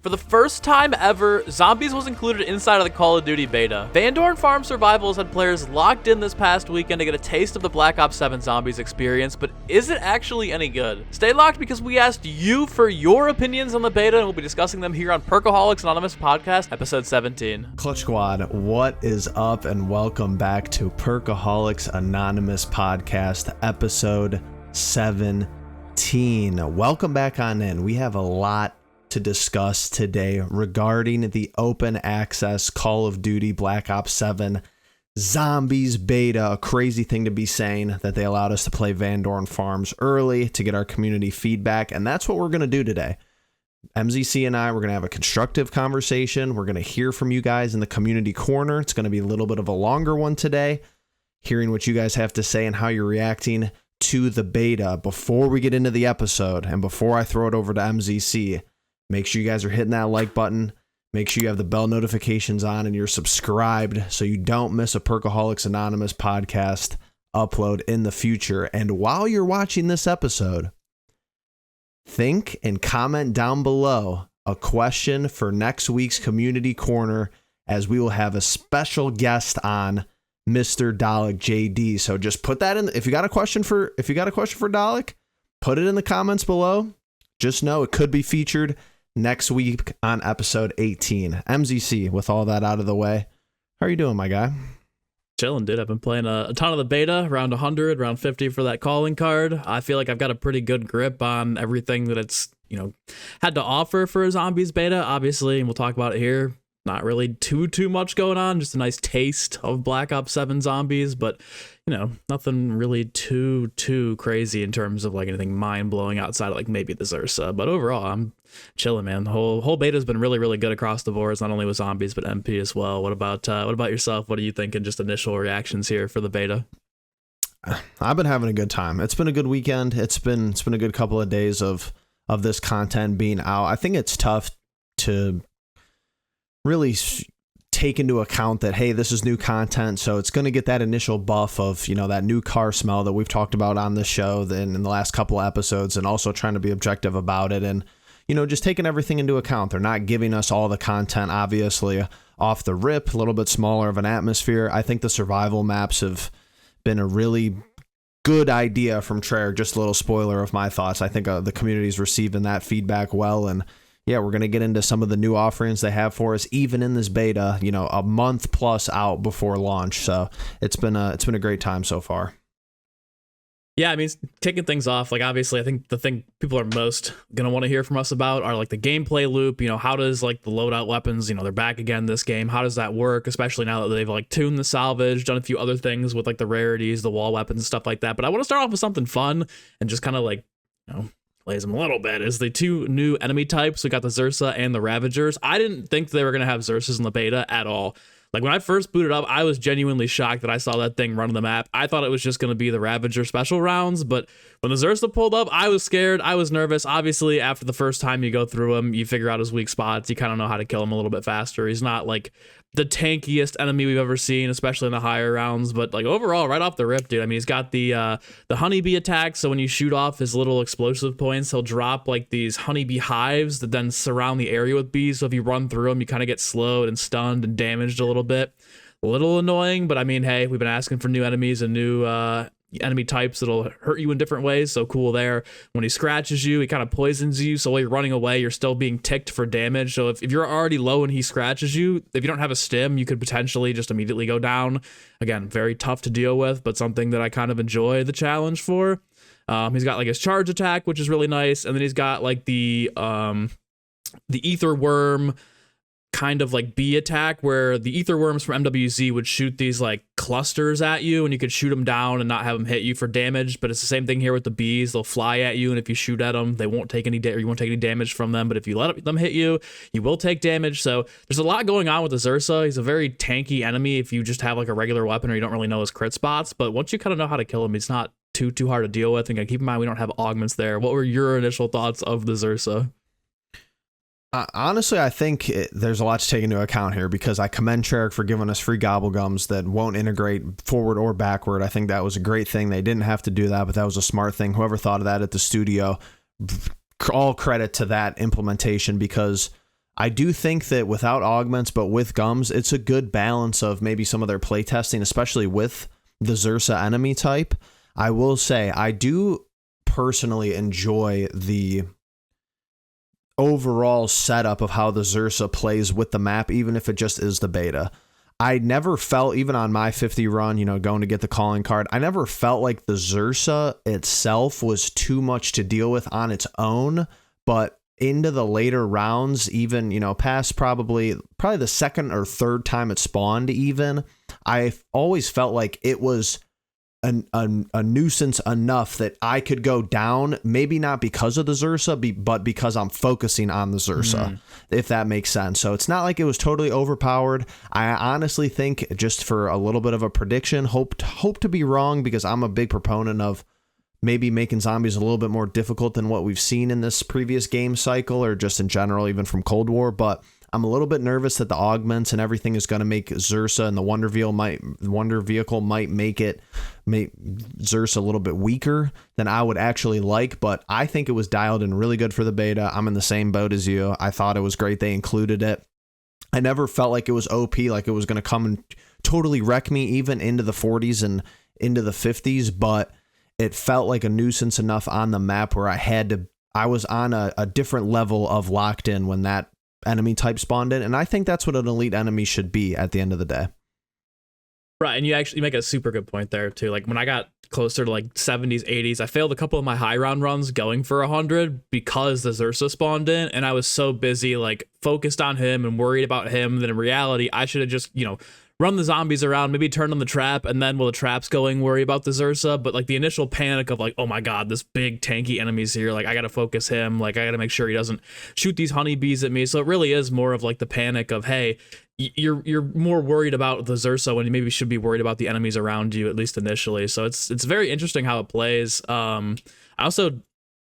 For the first time ever, zombies was included inside of the Call of Duty beta. Vandor Farm Survival has had players locked in this past weekend to get a taste of the Black Ops 7 zombies experience, but is it actually any good? Stay locked because we asked you for your opinions on the beta, and we'll be discussing them here on Perkaholics Anonymous Podcast, episode 17. Clutch Squad, what is up, and welcome back to Perkaholics Anonymous Podcast, episode 17. Welcome back on in. We have a lot to discuss today regarding the open access Call of Duty Black Ops 7 Zombies beta. A crazy thing to be saying that they allowed us to play Vandor Farms early to get our community feedback, and that's what we're going to do today. MZC and I, we're going to have a constructive conversation. We're going to hear from you guys in the community corner. It's going to be a little bit of a longer one today, hearing what you guys have to say and how you're reacting to the beta. Before we get into the episode and before I throw it over to MZC, make sure you guys are hitting that like button. Make sure you have the bell notifications on and you're subscribed so you don't miss a Perkaholics Anonymous podcast upload in the future. And while you're watching this episode, think and comment down below a question for next week's Community Corner, as we will have a special guest on, Mr. Dalek JD. So just put that in. If you got a question for Dalek, put it in the comments below. Just know it could be featured next week on episode 18. MZC, with all that out of the way, how are you doing, my guy? Chilling, dude. I've been playing a ton of the beta, around 100, around 50 for that calling card. I feel like I've got a pretty good grip on everything that it's, had to offer for a zombies beta, obviously, and we'll talk about it here. Not really too much going on, just a nice taste of Black Ops 7 zombies, but nothing really too crazy in terms of like anything mind-blowing outside of like maybe the Zursa. But overall, I'm chilling, man. The whole beta's been really good across the boards, not only with zombies but MP as well. What about yourself? What are you thinking? Just initial reactions here for the beta? I've been having a good time. It's been a good weekend. It's been a good couple of days of this content being out. I think it's tough to really take into account that, hey, this is new content, so it's going to get that initial buff of, that new car smell that we've talked about on this show in the last couple of episodes, and also trying to be objective about it and, just taking everything into account. They're not giving us all the content, obviously, off the rip, a little bit smaller of an atmosphere. I think the survival maps have been a really good idea from Treyarch. Just a little spoiler of my thoughts. I think the community's receiving that feedback well, and yeah, we're going to get into some of the new offerings they have for us, even in this beta, a month plus out before launch. So it's been a great time so far. Yeah, I mean, kicking things off, like, obviously, I think the thing people are most going to want to hear from us about are, like, the gameplay loop. How does, like, the loadout weapons, they're back again this game. How does that work, especially now that they've, like, tuned the salvage, done a few other things with, like, the rarities, the wall weapons, and stuff like that. But I want to start off with something fun and just kind of, like, plays them a little bit, is the two new enemy types. We got the Zursa and the Ravagers. I didn't think they were going to have Zursas in the beta at all. Like, when I first booted up, I was genuinely shocked that I saw that thing running the map. I thought it was just going to be the Ravager special rounds, but when the Zursa pulled up, I was scared. I was nervous. Obviously, after the first time you go through him, you figure out his weak spots. You kind of know how to kill him a little bit faster. He's not, like, the tankiest enemy we've ever seen, especially in the higher rounds, but, like, overall, right off the rip, dude, I mean, he's got the honeybee attack, so when you shoot off his little explosive points, he'll drop, like, these honeybee hives that then surround the area with bees, so if you run through them, you kind of get slowed and stunned and damaged a little bit. A little annoying, but I mean, hey, we've been asking for new enemies and new enemy types that'll hurt you in different ways, so cool there. When he scratches you, he kind of poisons you, so while you're running away, you're still being ticked for damage. So if you're already low and he scratches you, if you don't have a stim, you could potentially just immediately go down. Again, very tough to deal with, but something that I kind of enjoy the challenge for. He's got like his charge attack, which is really nice, and then he's got like the ether worm kind of like bee attack, where the ether worms from MWZ would shoot these like clusters at you, and you could shoot them down and not have them hit you for damage. But it's the same thing here with the bees. They'll fly at you, and if you shoot at them, they won't take any you won't take any damage from them. But if you let them hit you, you will take damage. So there's a lot going on with the Zursa. He's a very tanky enemy if you just have like a regular weapon or you don't really know his crit spots. But once you kind of know how to kill him, he's not too hard to deal with. And keep in mind, we don't have augments there. What were your initial thoughts of the Zursa? Honestly, I think there's a lot to take into account here, because I commend Treyarch for giving us free gobblegums that won't integrate forward or backward. I think that was a great thing. They didn't have to do that, but that was a smart thing. Whoever thought of that at the studio, all credit to that implementation, because I do think that without augments, but with gums, it's a good balance of maybe some of their playtesting, especially with the Zursa enemy type. I will say I do personally enjoy the overall setup of how the Zursa plays with the map, even if it just is the beta. I never felt, even on my 50 run, going to get the calling card, I never felt like the Zursa itself was too much to deal with on its own, but into the later rounds, even, past probably the second or third time it spawned even, I always felt like it was a nuisance enough that I could go down, maybe not because of the Zursa, but because I'm focusing on the Zursa, if that makes sense. So it's not like it was totally overpowered. I honestly think, just for a little bit of a prediction, hope to be wrong, because I'm a big proponent of maybe making zombies a little bit more difficult than what we've seen in this previous game cycle, or just in general, even from Cold War. But I'm a little bit nervous that the augments and everything is going to make Zursa, and the Wonder Vehicle might make Zursa a little bit weaker than I would actually like. But I think it was dialed in really good for the beta. I'm in the same boat as you. I thought it was great they included it. I never felt like it was OP, like it was going to come and totally wreck me even into the 40s and into the 50s, but it felt like a nuisance enough on the map where I was on a different level of locked in when that enemy type spawned in, and I think that's what an elite enemy should be at the end of the day. Right, and you actually make a super good point there too. Like when I got closer to like 70s, 80s, I failed a couple of my high round runs going for 100 because the Zursa spawned in, and I was so busy like focused on him and worried about him that in reality I should have just run the zombies around, maybe turn on the trap, and then while the trap's going, worry about the Zursa. But like the initial panic of like, oh my god, this big tanky enemy's here, like I gotta focus him, like I gotta make sure he doesn't shoot these honeybees at me. So it really is more of like the panic of, hey, you're more worried about the Zursa when you maybe should be worried about the enemies around you, at least initially. So it's very interesting how it plays. I also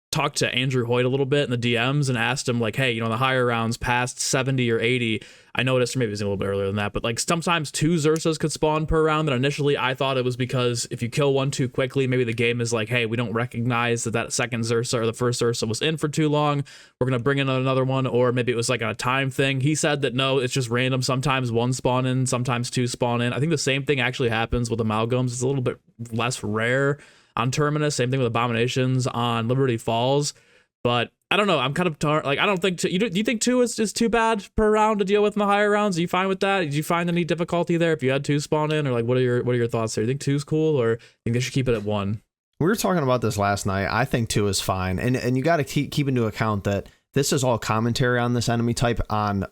talked to Andrew Hoyt a little bit in the DMs and asked him like, hey, the higher rounds past 70 or 80, I noticed, or maybe it was a little bit earlier than that, but like sometimes 2 Zursas could spawn per round. And initially I thought it was because if you kill one too quickly, maybe the game is like, hey, we don't recognize that second Zursa or the first Zursa was in for too long, we're gonna bring in another one. Or maybe it was like a time thing. He said that no, it's just random. Sometimes 1 spawn in, sometimes 2 spawn in. I think the same thing actually happens with amalgams. It's a little bit less rare on Terminus. Same thing with abominations on Liberty Falls. But I don't know. I'm kind of I don't think do you think 2 is just too bad per round to deal with in the higher rounds? Are you fine with that? Did you find any difficulty there if you had 2 spawn in, or like what are your thoughts there? You think 2 is cool, or think they should keep it at 1? We were talking about this last night. I think 2 is fine, and you got to keep into account that this is all commentary on this enemy type on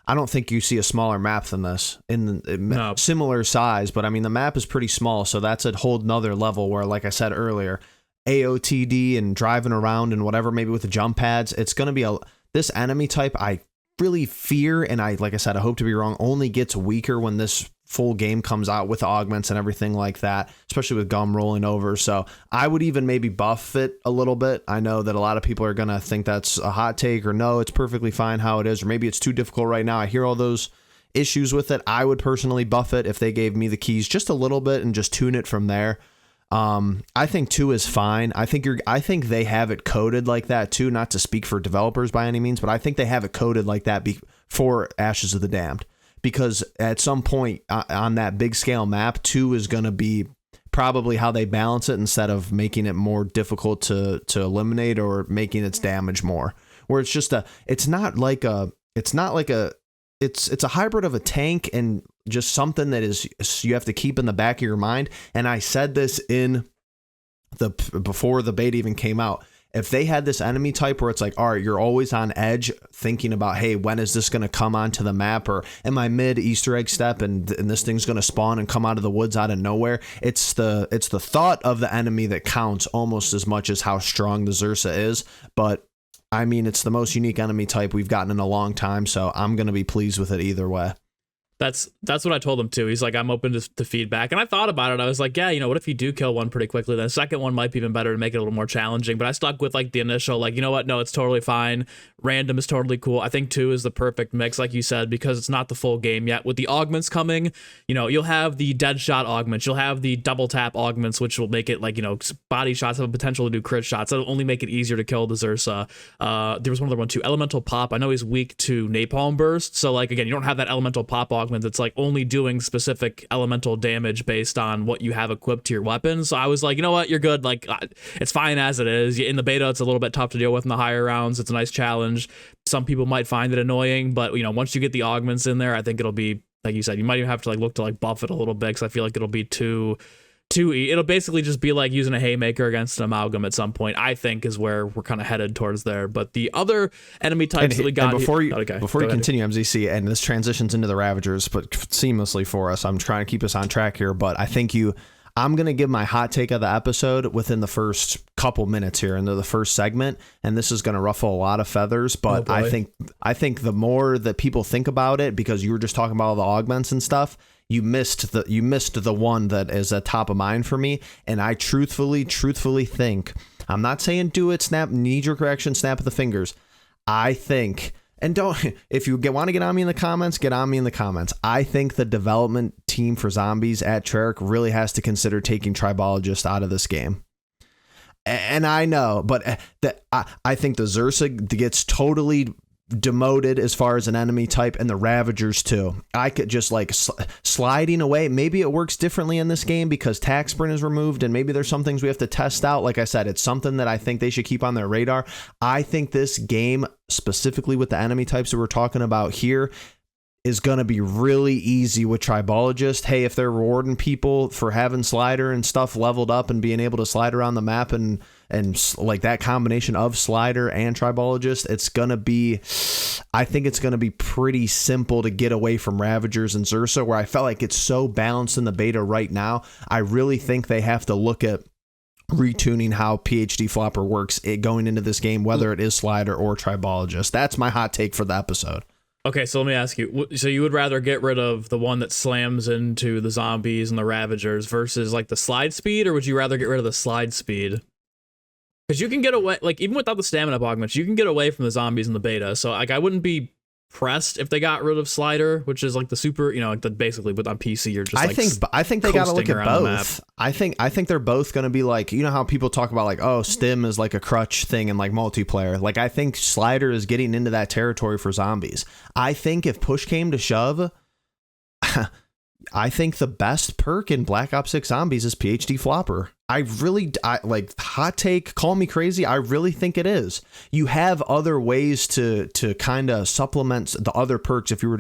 I don't think you see a smaller map than this in similar size, but I mean the map is pretty small, so that's a whole nother level where, like I said earlier, AOTD and driving around and whatever, maybe with the jump pads, it's going to be this enemy type I really fear, and like I said, I hope to be wrong, only gets weaker when this full game comes out with augments and everything like that, especially with gum rolling over. So I would even maybe buff it a little bit. I know that a lot of people are going to think that's a hot take, or no, it's perfectly fine how it is, or maybe it's too difficult right now. I hear all those issues with it. I would personally buff it if they gave me the keys just a little bit and just tune it from there. I think 2 is fine. I think they have it coded like that too, not to speak for developers by any means, but I think they have it coded like that for Ashes of the Damned, because at some point on that big scale map, 2 is going to be probably how they balance it, instead of making it more difficult to eliminate or making its damage more, where it's just it's a hybrid of a tank and just something that is you have to keep in the back of your mind. And I said this before the beta even came out. If they had this enemy type where it's like, all right, you're always on edge thinking about, hey, when is this going to come onto the map, or am I mid Easter egg step and this thing's going to spawn and come out of the woods out of nowhere? It's the thought of the enemy that counts almost as much as how strong the Zursa is. But I mean, it's the most unique enemy type we've gotten in a long time, so I'm going to be pleased with it either way. That's what I told him too. He's like, I'm open to feedback. And I thought about it. I was like, yeah, what if you do kill one pretty quickly? Then the second one might be even better to make it a little more challenging. But I stuck with like the initial, like, you know what? No, it's totally fine. Random is totally cool. I think 2 is the perfect mix, like you said, because it's not the full game yet. With the augments coming, you'll have the dead shot augments. You'll have the double tap augments, which will make it like, body shots have a potential to do crit shots. That'll only make it easier to kill the Zursa. There was one other one too, elemental pop. I know he's weak to napalm burst. So like, again, you don't have that elemental pop augment that's like only doing specific elemental damage based on what you have equipped to your weapon. So I was like, you know what, you're good. Like, it's fine as it is. In the beta, it's a little bit tough to deal with in the higher rounds. It's a nice challenge. Some people might find it annoying, but once you get the augments in there, I think it'll be, like you said, you might even have to like look to like buff it a little bit, because I feel like it'll be too it'll basically just be like using a haymaker against an amalgam at some point, I think, is where we're kind of headed towards there. But the other enemy types that we got before you continue, MZC, and this transitions into the Ravagers, but seamlessly for us, I'm trying to keep us on track here, but I think I'm going to give my hot take of the episode within the first couple minutes here into the first segment, and this is going to ruffle a lot of feathers, but I think the more that people think about it, because you were just talking about all the augments and stuff, you missed the one that is at top of mind for me. And I truthfully think, I'm not saying do it, snap, knee-jerk reaction, snap of the fingers. I think, and if you want to get on me in the comments, get on me in the comments. I think the development team for zombies at Treyarch really has to consider taking Tribologist out of this game. And I know, but I think the Zursa gets totally demoted as far as an enemy type, and the Ravagers too. I could just like sliding away. Maybe it works differently in this game because tax sprint is removed, and maybe there's some things we have to test out. Like I said, it's something that I think they should keep on their radar. I think this game, specifically with the enemy types that we're talking about here, is going to be really easy with Tribologist. Hey, if they're rewarding people for having slider and stuff leveled up and being able to slide around the map and like that combination of slider and Tribologist, I think it's going to be pretty simple to get away from Ravagers and Zursa, where I felt like it's so balanced in the beta right now. I really think they have to look at retuning how PhD Flopper works going into this game, whether it is slider or Tribologist. That's my hot take for the episode. Okay, so let me ask you, so you would rather get rid of the one that slams into the zombies and the Ravagers versus like the slide speed, or would you rather get rid of the slide speed? Because you can get away, like even without the stamina augments, you can get away from the zombies in the beta. So like I wouldn't be pressed if they got rid of slider, which is like the super, like the basically with on PC you're just I think they got to look at both. I think they're both going to be like, how people talk about like, oh, stim is like a crutch thing in like multiplayer. Like I think slider is getting into that territory for zombies. I think if push came to shove, I think the best perk in Black Ops 6 Zombies is PhD Flopper. I like, hot take, call me crazy, I really think it is. You have other ways to kind of supplement the other perks if you were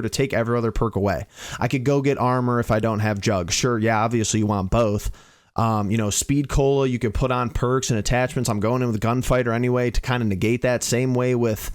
to take every other perk away. I could go get armor if I don't have jug. Sure, yeah, obviously you want both. Speed cola, you could put on perks and attachments. I'm going in with gunfighter anyway to kind of negate that. Same way with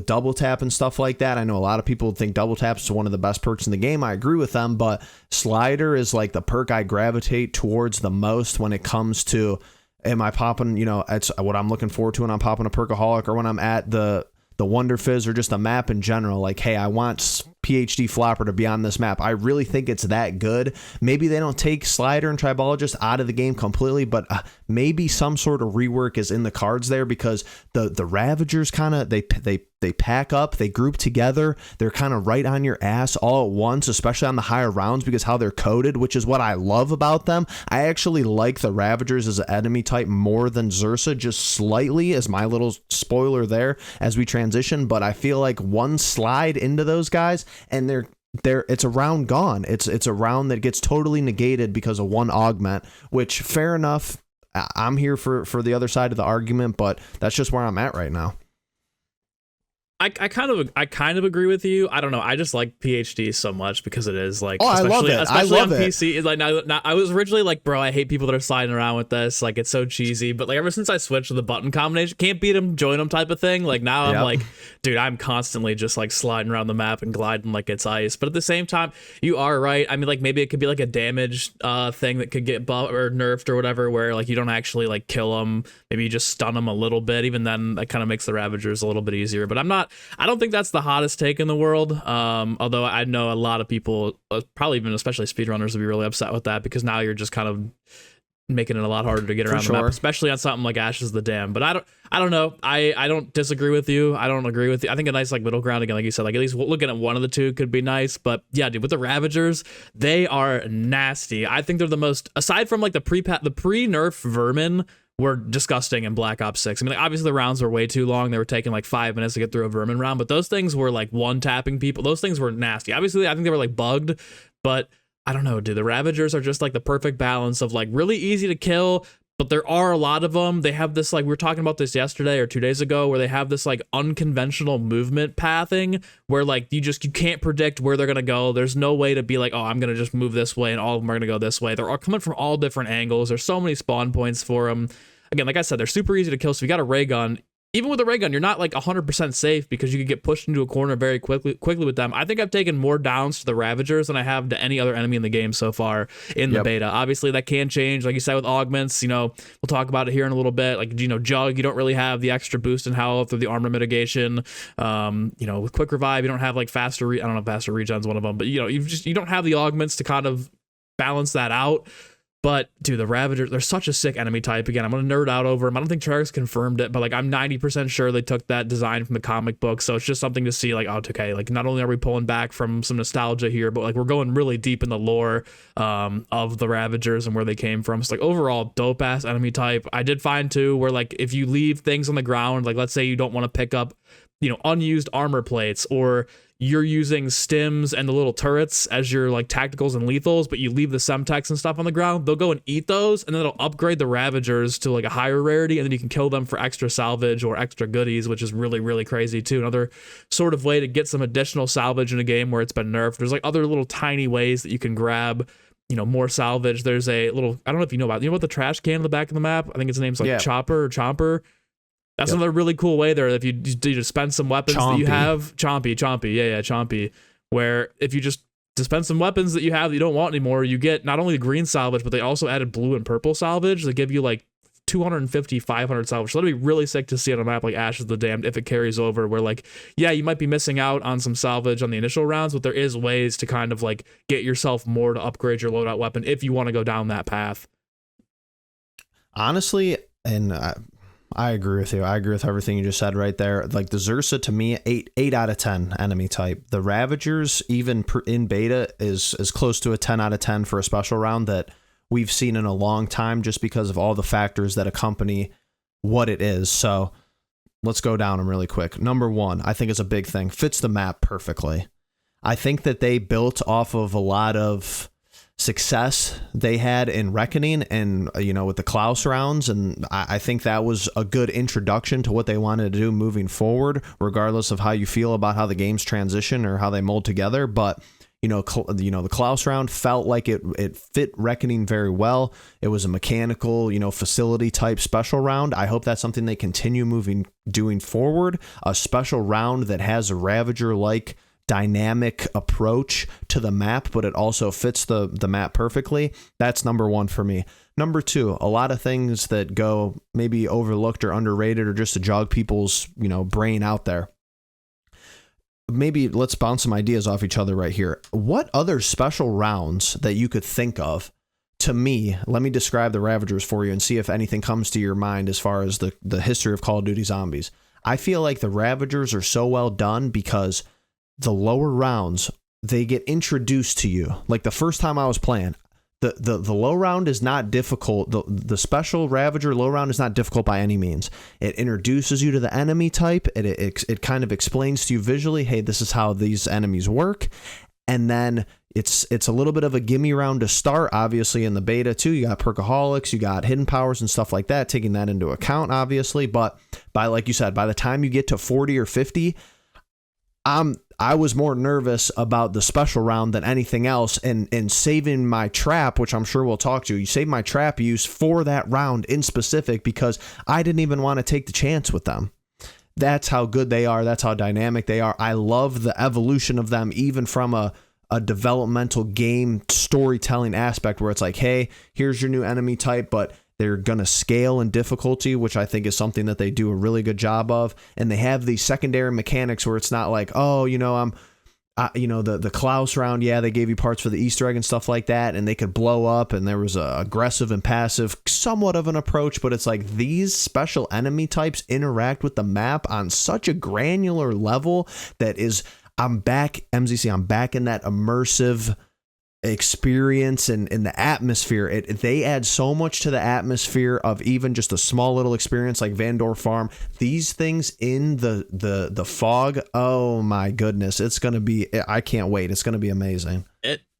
double tap and stuff like that. I know a lot of people think double tap is one of the best perks in the game. I agree with them, but slider is like the perk I gravitate towards the most when it comes to, am I popping, it's what I'm looking forward to when I'm popping a Perkaholic, or when I'm at the Wonder Fizz, or just a map in general. Like, hey, I want PhD Flopper to be on this map. I really think it's that good. Maybe they don't take slider and Tribologist out of the game completely, but maybe some sort of rework is in the cards there, because the Ravagers kind of, they pack up, they group together, they're kind of right on your ass all at once, especially on the higher rounds, because how they're coded, which is what I love about them. I actually like the Ravagers as an enemy type more than Zursa, just slightly, as my little spoiler there as we transition. But I feel like one slide into those guys and it's a round gone. It's a round that gets totally negated because of one augment, which, fair enough, I'm here for the other side of the argument, but that's just where I'm at right now. I kind of agree with you. I don't know. I just like PhD so much because it is like, I love it. Especially on PC. It's like, now I was originally like, bro, I hate people that are sliding around with this. Like, it's so cheesy. But like, ever since I switched to the button combination, can't beat them, join them type of thing. Like now I'm like, dude, I'm constantly just like sliding around the map and gliding like it's ice. But at the same time, you are right. I mean, like maybe it could be like a damage thing that could get buffed or nerfed or whatever, where like you don't actually like kill them. Maybe you just stun them a little bit. Even then, that kind of makes the Ravagers a little bit easier. But I'm not I don't think that's the hottest take in the world. Although I know a lot of people, probably even especially speedrunners, would be really upset with that, because now you're just kind of making it a lot harder to get around the map, especially on something like Ashes of the Dam. But I don't know. I don't disagree with you. I don't agree with you. I think a nice like middle ground, again, like you said, like at least looking at one of the two could be nice. But yeah, dude, with the Ravagers, they are nasty. I think they're the most, aside from like the pre-nerf vermin were disgusting in Black Ops 6. I mean, like, obviously the rounds were way too long. They were taking like 5 minutes to get through a vermin round, but those things were like one-tapping people. Those things were nasty. Obviously, I think they were like bugged, but I don't know, dude. The Ravagers are just like the perfect balance of like really easy to kill, but there are a lot of them. They have this, like, we were talking about this yesterday or 2 days ago, where they have this like unconventional movement pathing where like you can't predict where they're gonna go. There's no way to be like, oh, I'm gonna just move this way and all of them are gonna go this way. They're all coming from all different angles. There's so many spawn points for them. Again, like I said, they're super easy to kill. So if you got a ray gun, even with a ray gun, you're not like 100% safe, because you could get pushed into a corner very quickly with them. I think I've taken more downs to the Ravagers than I have to any other enemy in the game so far in the beta. Obviously, that can change. Like you said, with augments, you know, we'll talk about it here in a little bit. Like, you know, Jug, you don't really have the extra boost in health or the armor mitigation. You know, with Quick Revive, you don't have like faster I don't know if faster regen's one of them, but you know, you don't have the augments to kind of balance that out. But dude, the Ravagers, they're such a sick enemy type. Again, I'm gonna nerd out over them. I don't think Treyarch confirmed it, but like I'm 90% sure they took that design from the comic book. So it's just something to see, like, oh, okay, like not only are we pulling back from some nostalgia here, but like we're going really deep in the lore of the Ravagers and where they came from. It's like overall dope ass enemy type. I did find too where like if you leave things on the ground, like let's say you don't want to pick up, you know, unused armor plates, or you're using stims and the little turrets as your like tacticals and lethals, but you leave the semtex and stuff on the ground, they'll go and eat those, and then it'll upgrade the Ravagers to like a higher rarity, and then you can kill them for extra salvage or extra goodies, which is really, really crazy too. Another sort of way to get some additional salvage in a game where it's been nerfed. There's like other little tiny ways that you can grab, you know, more salvage. There's a little, I don't know if you know about the trash can in the back of the map? I think its name's like Chopper or Chomper. That's another really cool way there. If you dispense some weapons that you have, Chompy, where if you just dispense some weapons that you have that you don't want anymore, you get not only the green salvage, but they also added blue and purple salvage. They give you like 250, 500 salvage. So that'd be really sick to see on a map like Ashes of the Damned if it carries over, where like, yeah, you might be missing out on some salvage on the initial rounds, but there is ways to kind of like get yourself more to upgrade your loadout weapon if you want to go down that path. Honestly, and I agree with you. I agree with everything you just said right there. Like the Zursa, to me, 8 out of 10 enemy type. The Ravagers, even in beta, is close to a 10 out of 10 for a special round that we've seen in a long time, just because of all the factors that accompany what it is. So let's go down them really quick. Number one, I think is a big thing. Fits the map perfectly. I think that they built off of a lot of success they had in Reckoning and, you know, with the Klaus rounds, and I think that was a good introduction to what they wanted to do moving forward, regardless of how you feel about how the games transition or how they mold together. But you know, the Klaus round felt like it fit Reckoning very well. It was a mechanical, you know, facility type special round. I hope that's something they continue doing forward, a special round that has a Ravager like dynamic approach to the map, but it also fits the map perfectly. That's number one for me. Number two, a lot of things that go maybe overlooked or underrated, or just to jog people's, you know, brain out there. Maybe let's bounce some ideas off each other right here. What other special rounds that you could think of? To me, let me describe the Ravagers for you and see if anything comes to your mind as far as the history of Call of Duty Zombies. I feel like the Ravagers are so well done because the lower rounds, they get introduced to you. Like the first time I was playing, the low round is not difficult. The special Ravager low round is not difficult by any means. It introduces you to the enemy type. It kind of explains to you visually, hey, this is how these enemies work. And then it's a little bit of a gimme round to start. Obviously in the beta too, you got Perkaholics, you got hidden powers and stuff like that, taking that into account, obviously. But like you said, by the time you get to 40 or 50, I was more nervous about the special round than anything else, and saving my trap, which I'm sure we'll talk to. You save my trap use for that round in specific because I didn't even want to take the chance with them. That's how good they are. That's how dynamic they are. I love the evolution of them, even from a developmental game storytelling aspect where it's like, hey, here's your new enemy type, but They're going to scale in difficulty, which I think is something that they do a really good job of. And they have these secondary mechanics where it's not like, oh, the Klaus round, yeah, they gave you parts for the Easter egg and stuff like that, and they could blow up, and there was a aggressive and passive, somewhat of an approach, but it's like these special enemy types interact with the map on such a granular level that is, I'm back in that immersive experience and in the atmosphere. They add so much to the atmosphere of even just a small little experience like Vandor Farm. These things in the fog, oh my goodness, it's gonna be, I can't wait, it's gonna be amazing.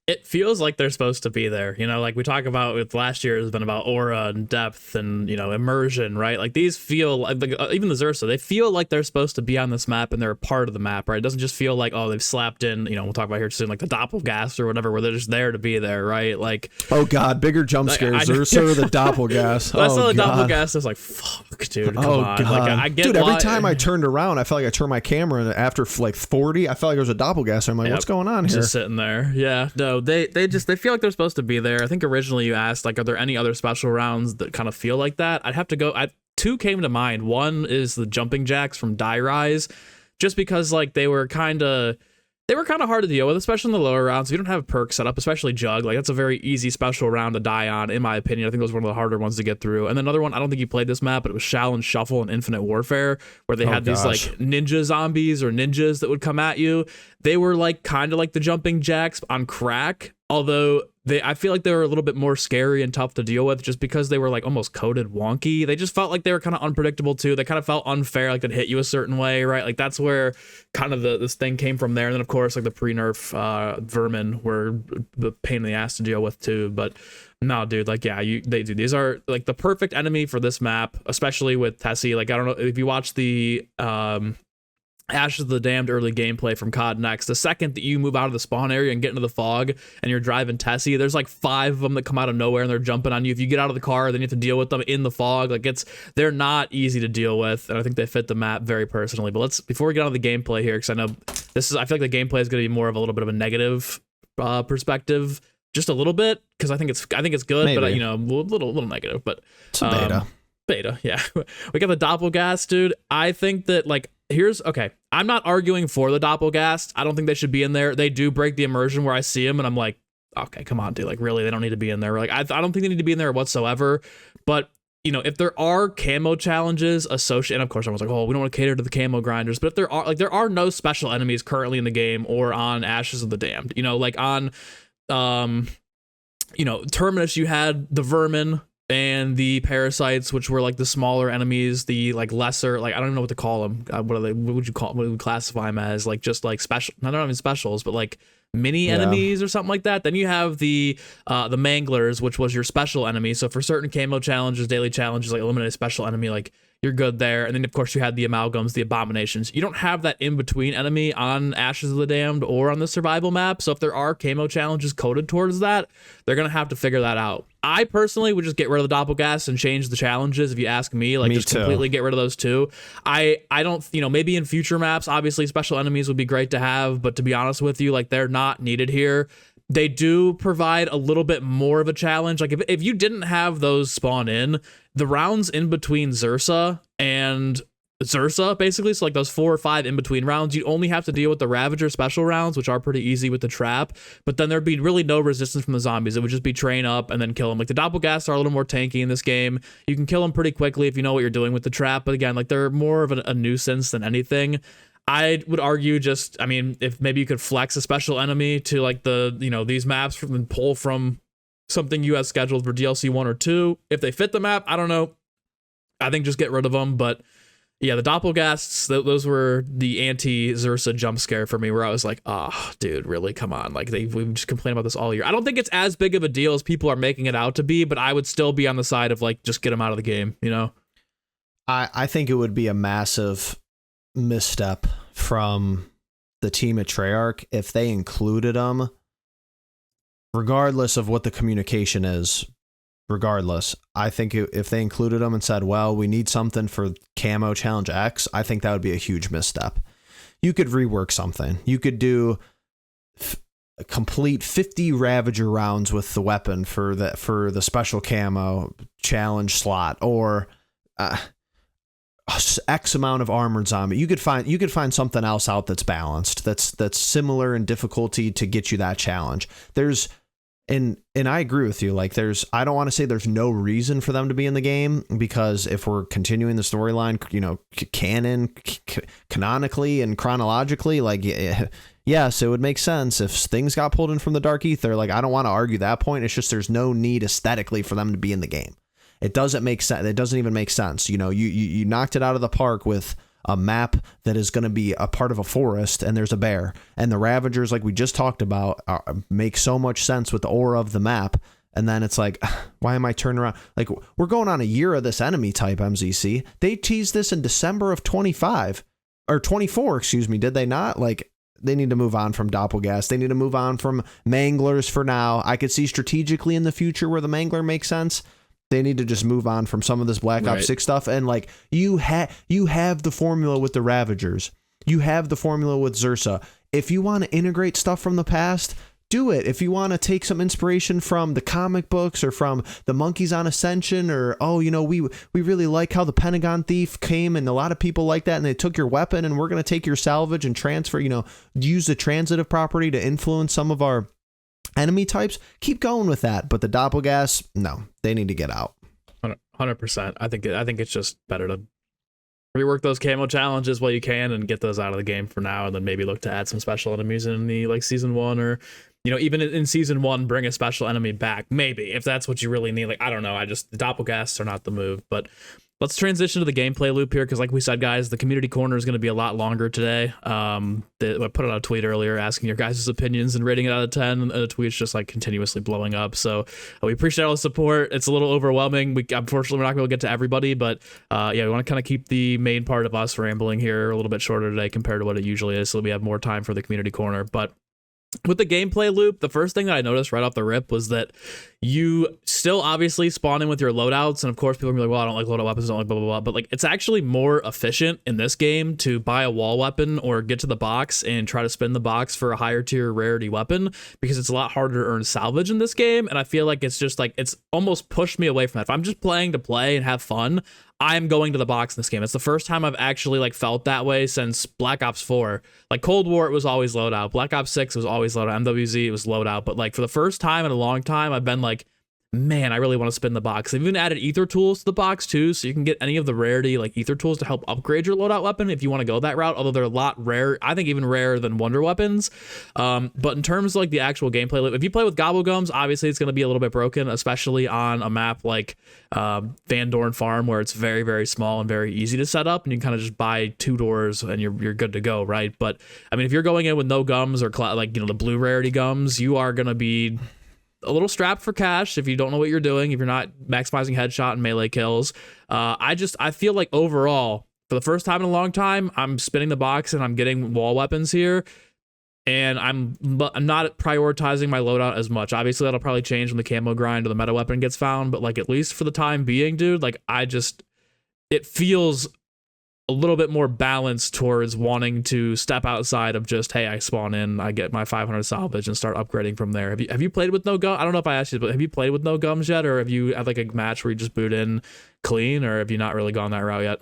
It feels like they're supposed to be there, like we talk about with last year has been about aura and depth and immersion, right? Like these feel like even the Zursa, they feel like they're supposed to be on this map and they're a part of the map, right? It doesn't just feel like, oh, they've slapped in, we'll talk about here soon, like the Doppelghast or whatever, where they're just there to be there, right? Like, oh god, bigger jump scares, Zursa or the Doppelghast. I saw the Doppelghast, I was like, fuck, dude, come on. God. Like, I get dude, every time I turned around, I felt like I turned my camera, and after like 40, I felt like there was a Doppelghast. I'm like, what's going on here? Just sitting there. Yeah, no, they feel like they're supposed to be there. I think originally you asked, like, are there any other special rounds that kind of feel like that? I'd have to go. Two came to mind. One is the jumping jacks from Die Rise, just because like they were kind of hard to deal with, especially in the lower rounds. If you don't have a perk set up, especially Jug, like that's a very easy special round to die on, in my opinion. I think it was one of the harder ones to get through. And then another one, I don't think you played this map, but it was Shao and Shuffle in Infinite Warfare, where they had these like ninja zombies or ninjas that would come at you. They were like kind of like the jumping jacks on crack, although I feel like they were a little bit more scary and tough to deal with just because they were like almost coded wonky. They just felt like they were kind of unpredictable too. They kind of felt unfair, like they'd hit you a certain way, right? Like that's where kind of this thing came from there. And then of course like the pre-nerf vermin were the pain in the ass to deal with too. But no, dude, like yeah, they do. These are like the perfect enemy for this map, especially with Tessie. Like I don't know if you watch the Ashes of the Damned early gameplay from COD Next, the second that you move out of the spawn area and get into the fog and you're driving Tessie, there's like 5 of them that come out of nowhere and they're jumping on you. If you get out of the car, then you have to deal with them in the fog. Like they're not easy to deal with, and I think they fit the map very personally. But before we get on to the gameplay here, because I know I feel like the gameplay is going to be more of a little bit of a negative perspective, just a little bit, because I think it's good. Maybe. But a little negative. But it's a beta, yeah. We got the Doppelghast, dude. I think that like I'm not arguing for the Doppelghast. I don't think they should be in there. They do break the immersion where I see them and I'm like, okay, come on, dude. Like really, they don't need to be in there. Like I don't think they need to be in there whatsoever. But if there are camo challenges associated, and of course everyone's like, oh, we don't want to cater to the camo grinders. But if there are no special enemies currently in the game or on Ashes of the Damned, like on Terminus, you had the vermin and the parasites, which were like the smaller enemies, the like lesser, like I don't even know what to call them. What would we classify them as? Like just like special, not even specials, but like mini enemies or something like that. Then you have the manglers, which was your special enemy. So for certain camo challenges, daily challenges, like eliminate a special enemy, like you're good there. And then of course you had the amalgams, the abominations. You don't have that in between enemy on Ashes of the Damned or on the survival map. So if there are camo challenges coded towards that, they're gonna have to figure that out. I personally would just get rid of the Doppelghast and change the challenges. If you ask me, like just completely get rid of those two. I don't, maybe in future maps, obviously special enemies would be great to have, but to be honest with you, like they're not needed here. They do provide a little bit more of a challenge. Like if you didn't have those spawn in, the rounds in between Zursa and Zursa, basically, so like those 4 or 5 in between rounds, you only have to deal with the Ravager special rounds, which are pretty easy with the trap, but then there'd be really no resistance from the zombies. It would just be train up and then kill them. Like the Doppelghasts are a little more tanky in this game. You can kill them pretty quickly if you know what you're doing with the trap, but again, like they're more of a nuisance than anything. I would argue if maybe you could flex a special enemy to like these maps and pull from something you have scheduled for DLC 1 or 2. If they fit the map, I don't know. I think just get rid of them. But yeah, the Doppelghasts, those were the anti-Zursa jump scare for me, where I was like, oh, dude, really? Come on. Like we've just complained about this all year. I don't think it's as big of a deal as people are making it out to be, but I would still be on the side of like, just get them out of the game, I think it would be a massive misstep from the team at Treyarch if they included them, regardless of what the communication is. Regardless, I think if they included them and said, well, we need something for camo challenge X, I think that would be a huge misstep. You could rework something. You could do complete 50 Ravager rounds with the weapon for the special camo challenge slot, or X amount of armored zombie. You could find something else out that's balanced, that's similar in difficulty to get you that challenge. And I agree with you. Like, I don't want to say there's no reason for them to be in the game, because if we're continuing the storyline, canonically and chronologically, like, yes, it would make sense if things got pulled in from the Dark Ether. Like, I don't want to argue that point. It's just there's no need aesthetically for them to be in the game. It doesn't make sense. It doesn't even make sense. You knocked it out of the park with a map that is going to be a part of a forest, and there's a bear, and the Ravagers, like we just talked about, make so much sense with the aura of the map. And then it's like, why am I turning around? Like, we're going on a year of this enemy type, MZC. They teased this in December of 25 or 24, excuse me. Did they not? Like, they need to move on from Doppelghast. They need to move on from Manglers for now. I could see strategically in the future where the Mangler makes sense. They need to just move on from some of this Black Ops 6 stuff. And like, you have the formula with the Ravagers. You have the formula with Zursa. If you want to integrate stuff from the past, do it. If you want to take some inspiration from the comic books or from the Monkeys on Ascension, or, we really like how the Pentagon Thief came and a lot of people like that, and they took your weapon, and we're going to take your salvage and transfer, use the transitive property to influence some of our enemy types, keep going with that. But the Doppelghast, no, they need to get out. 100%. I think it's just better to rework those camo challenges while you can and get those out of the game for now, and then maybe look to add some special enemies in the season 1, or even in season 1, bring a special enemy back, maybe, if that's what you really need. Like, I don't know. The Doppelghasts are not the move. But let's transition to the gameplay loop here, because like we said, guys, the community corner is going to be a lot longer today. I put out a tweet earlier asking your guys' opinions and rating it out of 10, and the tweet's just like continuously blowing up. So we appreciate all the support. It's a little overwhelming. Unfortunately, we're not going to be able to get to everybody, but we want to kind of keep the main part of us rambling here a little bit shorter today compared to what it usually is, so we have more time for the community corner. But with the gameplay loop, the first thing that I noticed right off the rip was that you still obviously spawn in with your loadouts, and of course people are gonna be like, well, I don't like loadout weapons, I don't like blah blah blah, but like, it's actually more efficient in this game to buy a wall weapon or get to the box and try to spin the box for a higher tier rarity weapon, because it's a lot harder to earn salvage in this game. And I feel like it's just like, it's almost pushed me away from that. If I'm just playing to play and have fun, I'm going to the box in this game. It's the first time I've actually like felt that way since Black Ops 4. Like, Cold War, it was always loadout. Black Ops 6 was always loadout. MWZ, it was loadout. But like, for the first time in a long time, I've been like, man, I really want to spin the box. They've even added ether tools to the box too, so you can get any of the rarity like ether tools to help upgrade your loadout weapon if you want to go that route, although they're a lot rare. I think even rarer than wonder weapons. But in terms of like the actual gameplay loop, if you play with Gobblegums, obviously it's going to be a little bit broken, especially on a map like Vandor Farm, where it's very, very small and very easy to set up, and you can kind of just buy 2 doors and you're good to go, right? But I mean, if you're going in with no gums or the blue rarity gums, you are going to be a little strapped for cash if you don't know what you're doing, if you're not maximizing headshot and melee kills. I feel like overall, for the first time in a long time, I'm spinning the box and I'm getting wall weapons here, and I'm not prioritizing my loadout as much. Obviously, that'll probably change when the camo grind or the meta weapon gets found, but like, at least for the time being, dude, like, it feels a little bit more balanced towards wanting to step outside of just, hey, I spawn in, I get my 500 salvage and start upgrading from there. Have you played with no gum? I don't know if I asked you, but have you played with no gums yet, or have you had like a match where you just boot in clean, or have you not really gone that route yet?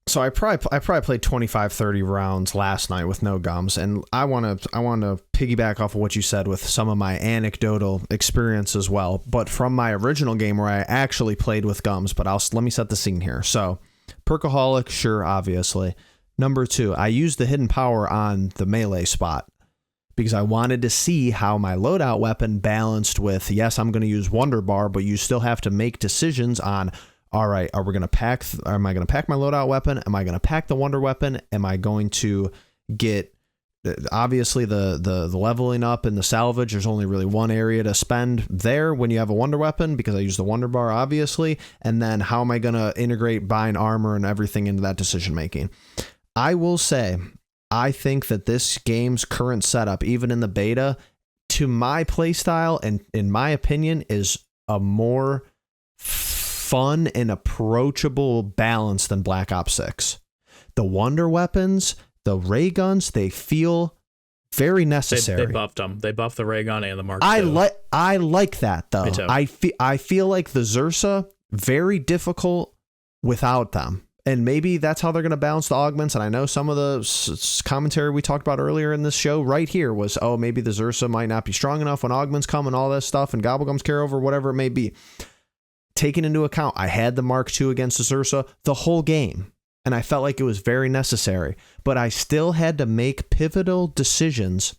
So I probably played 25-30 rounds last night with no gums, and I want to piggyback off of what you said with some of my anecdotal experience as well, but from my original game where I actually played with gums. But let me set the scene here. So Perkaholics, sure, obviously. Number 2, I used the hidden power on the melee spot because I wanted to see how my loadout weapon balanced with, yes, I'm going to use Wonder Bar, but you still have to make decisions on, all right, am I going to pack my loadout weapon? Am I going to pack the Wonder weapon? Am I going to get, obviously the leveling up and the salvage, there's only really one area to spend there when you have a Wonder weapon, because I use the Wonder Bar, obviously. And then how am I going to integrate buying armor and everything into that decision making? I will say, I think that this game's current setup, even in the beta, to my playstyle and in my opinion, is a more fun and approachable balance than Black Ops 6. The Wonder weapons, the ray guns, they feel Very necessary. They buffed them. They buffed the ray gun and the Mark I II. like that though. Me too. I feel like the Zursa very difficult without them. And maybe that's how they're going to balance the augments. And I know some of the commentary we talked about earlier in this show right here was, oh, maybe the Zursa might not be strong enough when augments come and all that stuff and gobblegums carry over, whatever it may be. Taking into account, I had the Mark II against the Zursa the whole game. And I felt like it was very necessary. But I still had to make pivotal decisions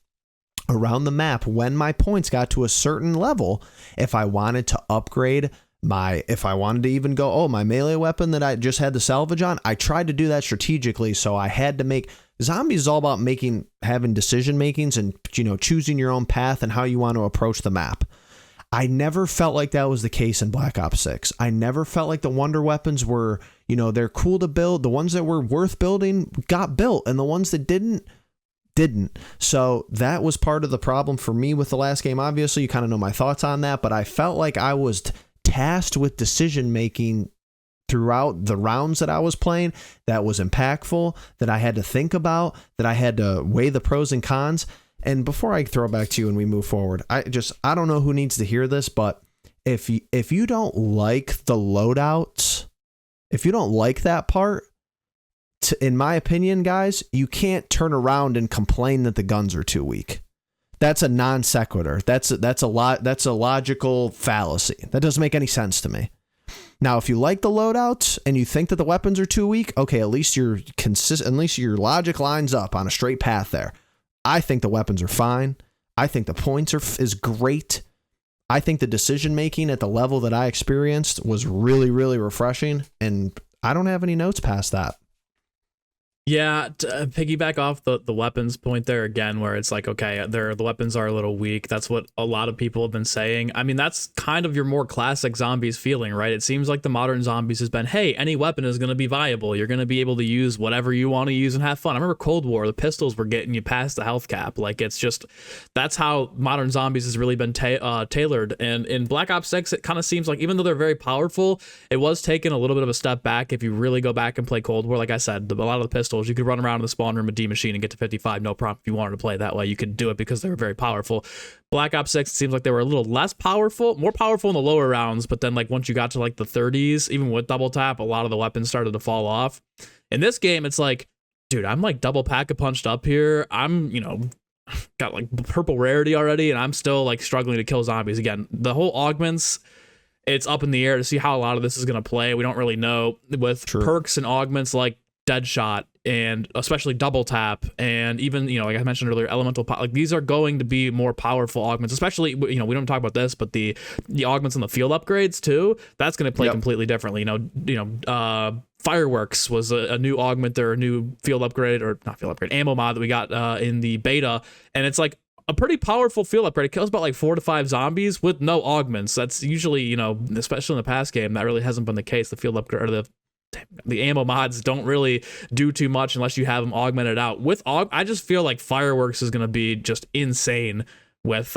around the map when my points got to a certain level if I wanted to upgrade if I wanted to even go, oh, my melee weapon that I just had the salvage on, I tried to do that strategically. So I had to make zombies is all about having decision makings and, choosing your own path and how you want to approach the map. I never felt like that was the case in Black Ops 6. I never felt like the wonder weapons were, they're cool to build. The ones that were worth building got built, and the ones that didn't. So that was part of the problem for me with the last game. Obviously, you kind of know my thoughts on that, but I felt like I was tasked with decision making throughout the rounds that I was playing that was impactful, that I had to think about, that I had to weigh the pros and cons. And before I throw it back to you and we move forward, I don't know who needs to hear this, but if you don't like the loadouts, if you don't like that part, in my opinion, guys, you can't turn around and complain that the guns are too weak. That's a non sequitur. That's a logical fallacy. That doesn't make any sense to me. Now, if you like the loadouts and you think that the weapons are too weak, okay, at least you're consistent. At least your logic lines up on a straight path there. I think the weapons are fine. I think the points is great. I think the decision making at the level that I experienced was really, really refreshing, and I don't have any notes past that. Yeah, to piggyback off the weapons point there again, where it's like, okay, the weapons are a little weak. That's what a lot of people have been saying. I mean, that's kind of your more classic zombies feeling, right? It seems like the modern zombies has been, hey, any weapon is going to be viable. You're going to be able to use whatever you want to use and have fun. I remember Cold War, the pistols were getting you past the health cap. Like, it's just, that's how modern zombies has really been tailored. And in Black Ops 6, it kind of seems like, even though they're very powerful, it was taking a little bit of a step back. If you really go back and play Cold War, like I said, a lot of the pistols, you could run around in the spawn room a D machine and get to 55, no problem. If you wanted to play that way, you could do it because they were very powerful. Black Ops 6, it seems like they were a little less powerful, more powerful in the lower rounds, but then like once you got to like the 30s, even with double tap, a lot of the weapons started to fall off. In this game, it's like, dude, I'm like double pack-a-punched up here. I'm, got like purple rarity already, and I'm still like struggling to kill zombies. Again, the whole augments, it's up in the air to see how a lot of this is going to play. We don't really know with perks and augments like Deadshot and especially double tap, and even like I mentioned earlier, elemental like these are going to be more powerful augments, especially we don't talk about this, but the augments and the field upgrades too, that's going to play completely differently. Fireworks was a new augment or a new field upgrade, or not field upgrade, ammo mod that we got in the beta, and it's like a pretty powerful field upgrade. It kills about like 4 to 5 zombies with no augments. That's usually, especially in the past game, that really hasn't been the case. The field upgrade, or the ammo mods don't really do too much unless you have them augmented out. I just feel like Fireworks is going to be just insane with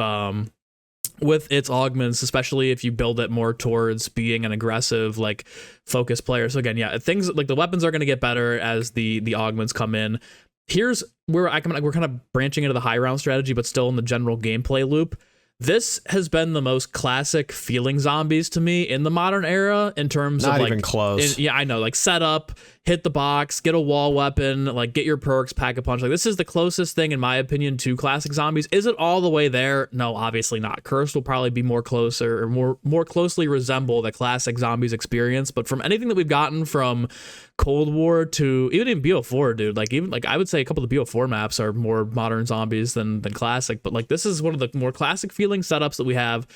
its augments, especially if you build it more towards being an aggressive, like, focused player. So again, yeah, things like the weapons are going to get better as the augments come in. Here's where we're kind of branching into the high round strategy, but still in the general gameplay loop. This has been the most classic feeling zombies to me in the modern era in terms of like, not even close. Yeah, I know, like set up, hit the box, get a wall weapon, like get your perks, pack a punch. Like this is the closest thing, in my opinion, to classic zombies. Is it all the way there? No, obviously not. Cursed will probably be more closer, or more closely resemble the classic zombies experience. But from anything that we've gotten from Cold War to even in BO4, dude, like even like I would say a couple of the BO4 maps are more modern zombies than classic. But like this is one of the more classic feeling setups that we have.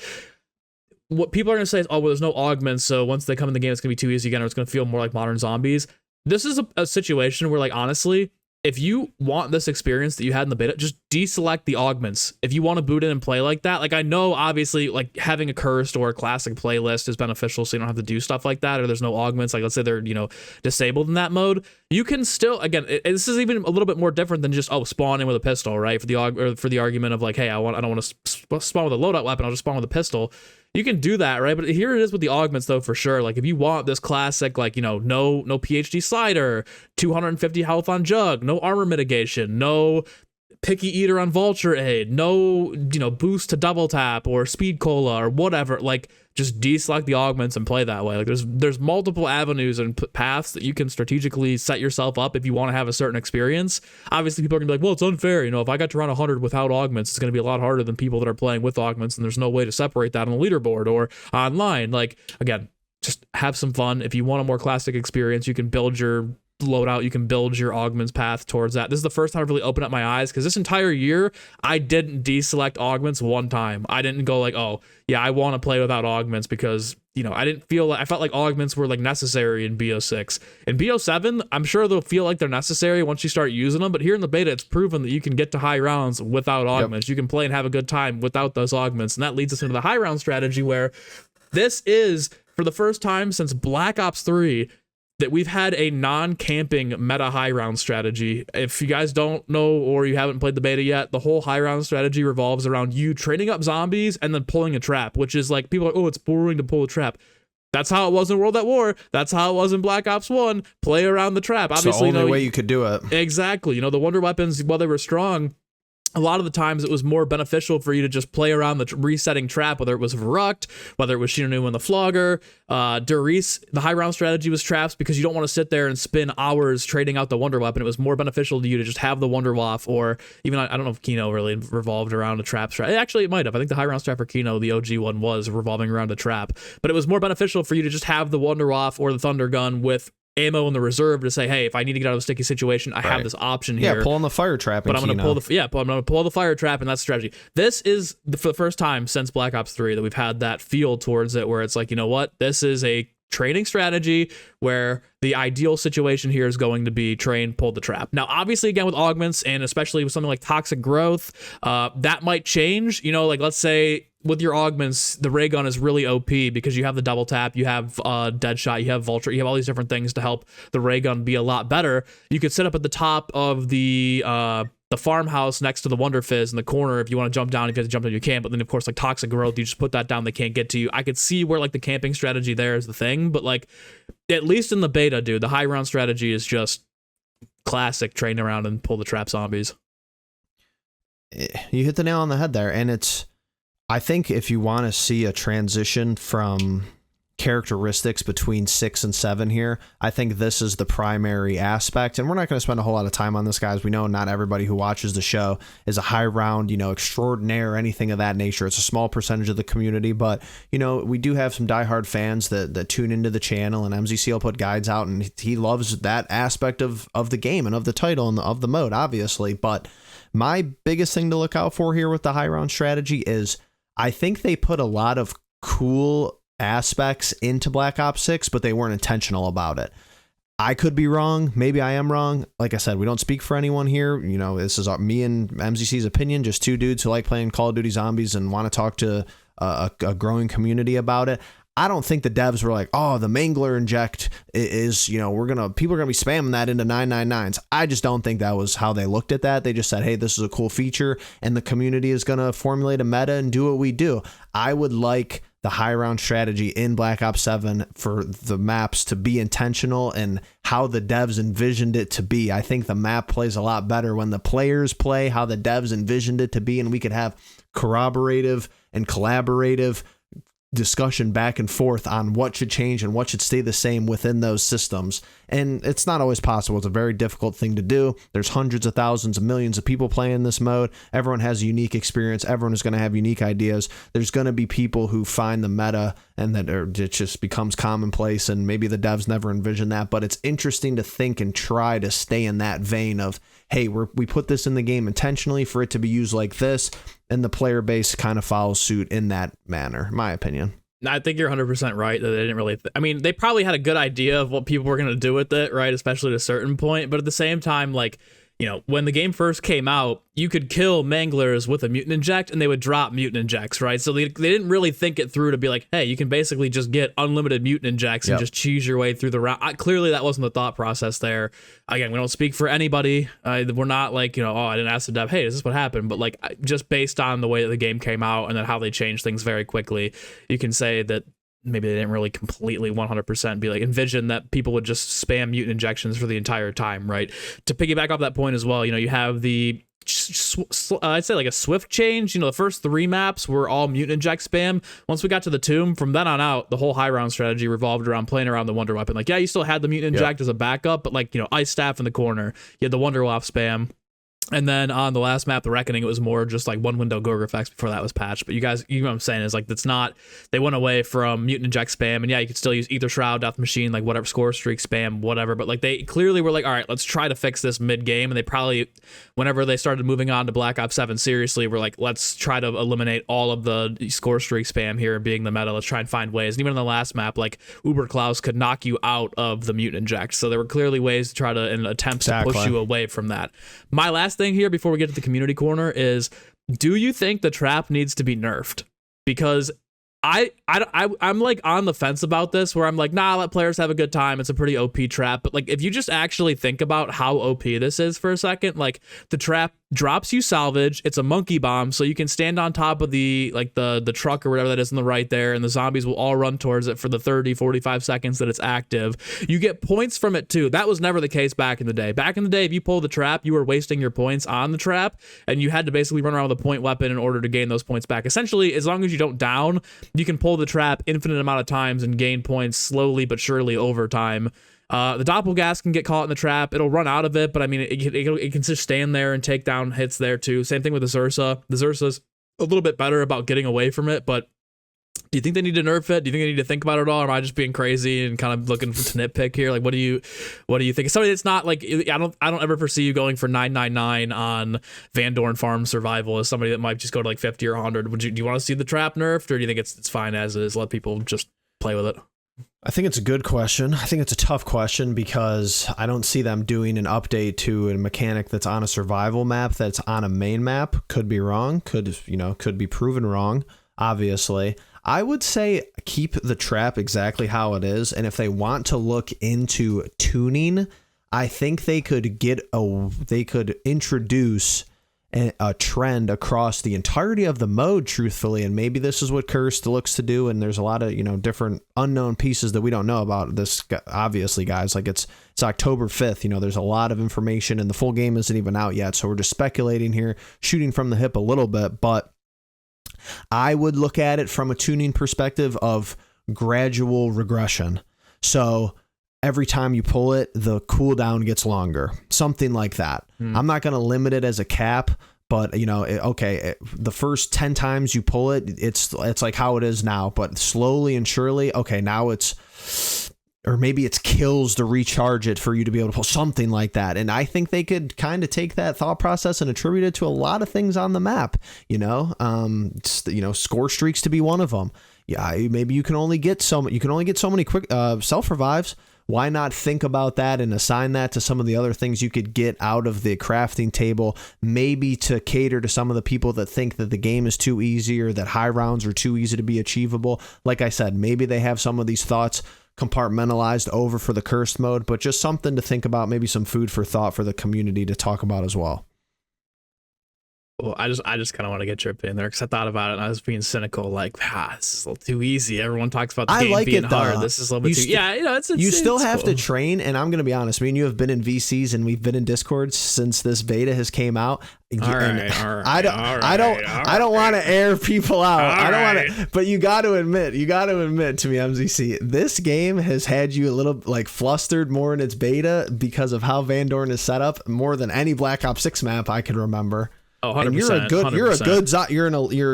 What people are going to say is, oh, well, there's no augments, so once they come in the game, it's going to be too easy again, or it's going to feel more like modern zombies. This is a situation where, like, honestly, if you want this experience that you had in the beta, just deselect the augments. If you want to boot in and play like that, like, I know, obviously, like, having a cursed or a classic playlist is beneficial, so you don't have to do stuff like that, or there's no augments, like, let's say they're, disabled in that mode. You can still, again, this is even a little bit more different than just, spawn in with a pistol, right? For the argument of, like, hey, I don't want to spawn with a loadout weapon, I'll just spawn with a pistol. You can do that, right? But here it is with the augments, though, for sure. Like, if you want this classic, like, no PhD slider, 250 health on jug, no armor mitigation, no picky eater on vulture aid, no, boost to double tap or speed cola or whatever. Like, just deselect the augments and play that way. Like, there's multiple avenues and paths that you can strategically set yourself up if you want to have a certain experience. Obviously, people are gonna be like, well, it's unfair. If I got to run 100 without augments, it's gonna be a lot harder than people that are playing with augments, and there's no way to separate that on the leaderboard or online. Like, again, just have some fun. If you want a more classic experience, you can build your loadout, you can build your augments path towards that. This is the first time I've really opened up my eyes, because this entire year I didn't deselect augments one time. I didn't go like, oh yeah, I want to play without augments, because I felt like augments were like necessary in BO6. In BO7, I'm sure they'll feel like they're necessary once you start using them, but here in the beta, it's proven that you can get to high rounds without augments. You can play and have a good time without those augments, and that leads us into the high round strategy, where this is, for the first time since Black Ops 3, that we've had a non-camping meta high round strategy. If you guys don't know, or you haven't played the beta yet, the whole high round strategy revolves around you training up zombies and then pulling a trap, which is like, people are like, oh, it's boring to pull a trap. That's how it was in World at War. That's how it was in Black Ops 1. Play around the trap. Obviously, it's the only way you could do it. Exactly. The wonder weapons, while they were strong, a lot of the times it was more beneficial for you to just play around the resetting trap, whether it was Verrucht, whether it was Shinonu and the Flogger. Durice, the high round strategy was traps, because you don't want to sit there and spend hours trading out the wonder weapon. It was more beneficial to you to just have the wonder waff, or even, I don't know if Kino really revolved around a trap strat. Actually, it might have. I think the high round strat for Kino, the OG one, was revolving around a trap. But it was more beneficial for you to just have the wonder waff or the thunder gun with ammo in the reserve to say, hey, if I need to get out of a sticky situation, I have this option here. Yeah, pulling the fire trap. But I'm going to pull the fire trap, and that's the strategy. This is for the first time since Black Ops 3 that we've had that feel towards it, where it's like, you know what, this is a training strategy where the ideal situation here is going to be train, pull the trap. Now, obviously, again, with augments, and especially with something like toxic growth, that might change. Like, let's say with your augments, the ray gun is really OP because you have the double tap, you have dead shot, you have vulture, you have all these different things to help the ray gun be a lot better. You could sit up at the top of the farmhouse next to the Wonder Fizz in the corner. If you want to jump down, if you have to jump down, you can. But then, of course, like toxic growth, you just put that down, they can't get to you. I could see where like the camping strategy there is the thing, but like, at least in the beta, dude, the high round strategy is just classic train around and pull the trap zombies. You hit the nail on the head there, and I think if you want to see a transition from characteristics between 6 and 7 here, I think this is the primary aspect. And we're not going to spend a whole lot of time on this, guys. We know not everybody who watches the show is a high round, extraordinaire or anything of that nature. It's a small percentage of the community, but we do have some diehard fans that tune into the channel, and MZC will put guides out, and he loves that aspect of the game and of the title and of the mode, obviously. But my biggest thing to look out for here with the high round strategy is I think they put a lot of cool aspects into Black Ops 6, but they weren't intentional about it. I could be wrong. Maybe I am wrong. Like I said, we don't speak for anyone here. This is me and MZC's opinion, just two dudes who like playing Call of Duty Zombies and want to talk to a growing community about it. I don't think the devs were like, oh, the Mangler inject is, people are going to be spamming that into 999s. I just don't think that was how they looked at that. They just said, hey, this is a cool feature, and the community is going to formulate a meta and do what we do. I would like the high round strategy in Black Ops 7 for the maps to be intentional and how the devs envisioned it to be. I think the map plays a lot better when the players play how the devs envisioned it to be, and we could have corroborative and collaborative discussion back and forth on what should change and what should stay the same within those systems. And it's not always possible. It's a very difficult thing to do. There's hundreds of thousands of millions of people playing this mode. Everyone has a unique experience. Everyone is going to have unique ideas. There's going to be people who find the meta and that it just becomes commonplace, and maybe the devs never envisioned that, but it's interesting to think and try to stay in that vein of, hey, we put this in the game intentionally for it to be used like this, and the player base kind of follows suit in that manner, in my opinion. I think you're 100% right that they didn't really... they probably had a good idea of what people were going to do with it, right? Especially at a certain point. But at the same time, like, when the game first came out, you could kill Manglers with a mutant inject, and they would drop mutant injects, right? So they didn't really think it through to be like, hey, you can basically just get unlimited mutant injects and just cheese your way through the round. Clearly, that wasn't the thought process there. Again, we don't speak for anybody. We're not like, oh, I didn't ask the dev, hey, is this what happened? But like, just based on the way that the game came out and then how they changed things very quickly, you can say that maybe they didn't really completely 100% be like envision that people would just spam mutant injections for the entire time, right? To piggyback off that point as well, you have the I'd say like a swift change. You know, the first 3 maps were all mutant inject spam. Once we got to the tomb, from then on out, the whole high round strategy revolved around playing around the wonder weapon. Like, yeah, you still had the mutant inject as a backup, but like, you know, ice staff in the corner, you had the wonder waff spam. And then on the last map, the Reckoning, it was more just like one window Gorg effects before that was patched. But you guys, you know what I'm saying, is like, that's not, they went away from mutant inject spam. And yeah, you could still use Ether Shroud, Death Machine, like whatever, score streak spam, whatever. But like, they clearly were like, all right, let's try to fix this mid game. And they probably, whenever they started moving on to Black Ops 7 seriously, were like, let's try to eliminate all of the score streak spam here being the meta. Let's try and find ways. And even in the last map, like Uber Klaus could knock you out of the mutant inject. So there were clearly ways to try to, and attempts to push you away from that. My last thing here before we get to the community corner is, do you think the trap needs to be nerfed? Because I'm like on the fence about this, where I'm like, nah, let players have a good time. It's a pretty OP trap. But like, if you just actually think about how OP this is for a second, like the trap drops you salvage. It's a monkey bomb, so you can stand on top of the like the truck or whatever that is on the right there, and the zombies will all run towards it for the 30-45 seconds that it's active. You get points from it too. That was never the case back in the day. Back in the day, if you pull the trap, you were wasting your points on the trap, and you had to basically run around with a point weapon in order to gain those points back. Essentially, as long as you don't down, you can pull the trap infinite amount of times and gain points slowly but surely over time. The Doppelghast can get caught in the trap. It'll run out of it, but I mean, it can just stand there and take down hits there too. Same thing with the Zursa. The Zursa's a little bit better about getting away from it, but do you think they need to nerf it? Do you think they need to think about it at all? Or am I just being crazy and kind of looking to nitpick here? Like, what do you think? Something that's not like, I don't ever foresee you going for 999 on Vandor Farm Survival as somebody that might just go to like 50 or 100. Do you want to see the trap nerfed, or do you think it's fine as is? Let people just play with it. I think it's a good question. I think it's a tough question because I don't see them doing an update to a mechanic that's on a survival map that's on a main map. Could be wrong. Could be proven wrong, obviously. I would say keep the trap exactly how it is, and if they want to look into tuning, I think they could introduce a trend across the entirety of the mode, truthfully, and maybe this is what Cursed looks to do, and there's a lot of different unknown pieces that we don't know about this, obviously, guys. Like, it's October 5th, there's a lot of information, and the full game isn't even out yet, so we're just speculating here, shooting from the hip a little bit, but I would look at it from a tuning perspective of gradual regression. So every time you pull it, the cooldown gets longer, something like that. I'm not going to limit it as a cap, but the first 10 times you pull it, it's like how it is now, but slowly and surely, okay, now or maybe it's kills to recharge it for you to be able to pull something like that. And I think they could kind of take that thought process and attribute it to a lot of things on the map, score streaks to be one of them. Yeah, maybe you can only get so many quick self revives. Why not think about that and assign that to some of the other things you could get out of the crafting table, maybe to cater to some of the people that think that the game is too easy or that high rounds are too easy to be achievable. Like I said, maybe they have some of these thoughts compartmentalized over for the cursed mode, but just something to think about, maybe some food for thought for the community to talk about as well. Well, I just kind of want to get your opinion there, because I thought about it and I was being cynical, like, this is a little too easy. Everyone talks about the game being hard. This is a little bit too... You still have to train, and I'm going to be honest, me and you have been in VCs and we've been in Discord since this beta has came out. I don't want to air people out. I don't want to, but you got to admit to me, MZC, this game has had you a little like flustered more in its beta because of how Vandor is set up more than any Black Ops 6 map I can remember. Oh, 100%, and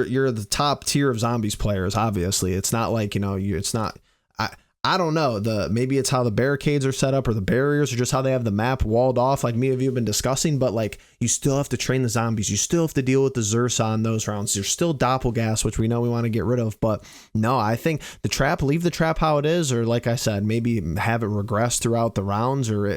you're the top tier of zombies players. Obviously, it's not like it's not. I don't know. Maybe it's how the barricades are set up or the barriers or just how they have the map walled off, like me and you have been discussing. But like, you still have to train the zombies. You still have to deal with the Zursa on those rounds. There's still Doppelghast, which we know we want to get rid of. But no, I think leave the trap how it is, or like I said, maybe have it regress throughout the rounds, or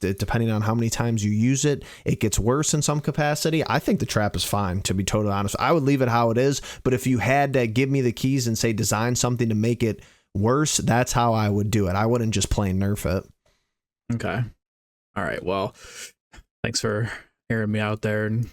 depending on how many times you use it, it gets worse in some capacity. I think the trap is fine, to be totally honest. I would leave it how it is. But if you had to give me the keys and say design something to make it worse, that's how I would do it. I wouldn't just plain nerf it. Okay. All right. Well, thanks for hearing me out there and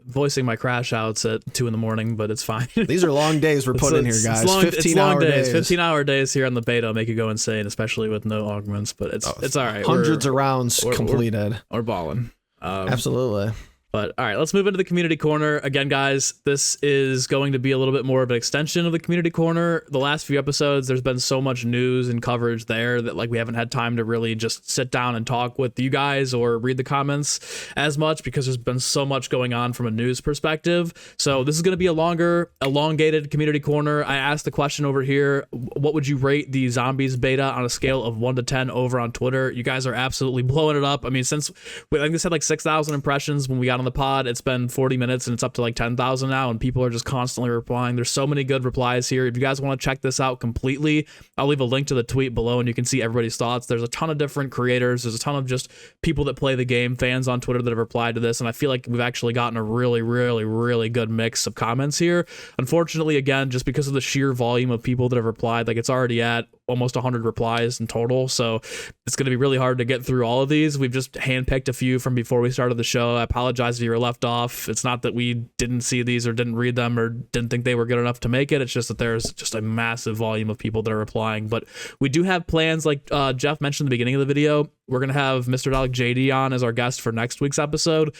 voicing my crash outs at 2 a.m, but it's fine. These are long days we're putting in here, guys. 15-hour days. 15-hour days here on the beta make you go insane, especially with no augments, but it's all right. Hundreds of rounds completed. We're balling. Absolutely. But all right, let's move into the community corner. Again, guys, this is going to be a little bit more of an extension of the community corner. The last few episodes, there's been so much news and coverage there that like we haven't had time to really just sit down and talk with you guys or read the comments as much because there's been so much going on from a news perspective. So this is going to be a longer, elongated community corner. I asked the question over here, what would you rate the Zombies beta on a scale of 1 to 10 over on Twitter? You guys are absolutely blowing it up. I mean, since I think this had like 6,000 impressions when we got on the pod, it's been 40 minutes and it's up to like 10,000 now, and people are just constantly replying. There's so many good replies here. If you guys want to check this out completely, I'll leave a link to the tweet below and you can see everybody's thoughts. There's a ton of different creators. There's a ton of just people that play the game, fans on Twitter that have replied to this, and I feel like we've actually gotten a really, really, really good mix of comments here. Unfortunately, again, just because of the sheer volume of people that have replied, like it's already at almost 100 replies in total, so it's going to be really hard to get through all of these. We've just handpicked a few from before we started the show. I apologize if you were left off. It's not that we didn't see these or didn't read them or didn't think they were good enough to make it. It's just that there's just a massive volume of people that are replying. But we do have plans, like Jeff mentioned at the beginning of the video. We're going to have Mr. Dalek JD on as our guest for next week's episode.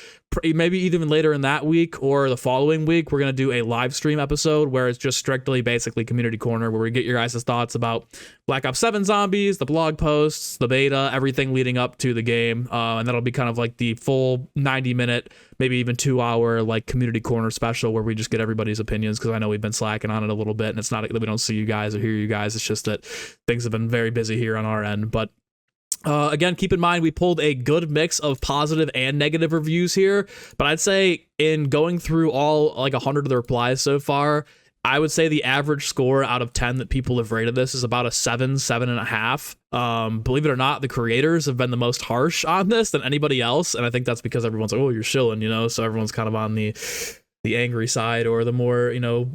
Maybe even later in that week or the following week, we're going to do a live stream episode where it's just strictly basically community corner, where we get your guys' thoughts about Black Ops 7 Zombies, the blog posts, the beta, everything leading up to the game. And that'll be kind of like the full 90-minute, maybe even 2-hour like community corner special where we just get everybody's opinions, because I know we've been slacking on it a little bit, and it's not that we don't see you guys or hear you guys. It's just that things have been very busy here on our end. But again, keep in mind, we pulled a good mix of positive and negative reviews here, but I'd say in going through all like 100 of the replies so far, I would say the average score out of 10 that people have rated this is about a 7.5. Believe it or not, the creators have been the most harsh on this than anybody else, and I think that's because everyone's like, oh, you're shilling, you know, so everyone's kind of on the angry side or the more, you know,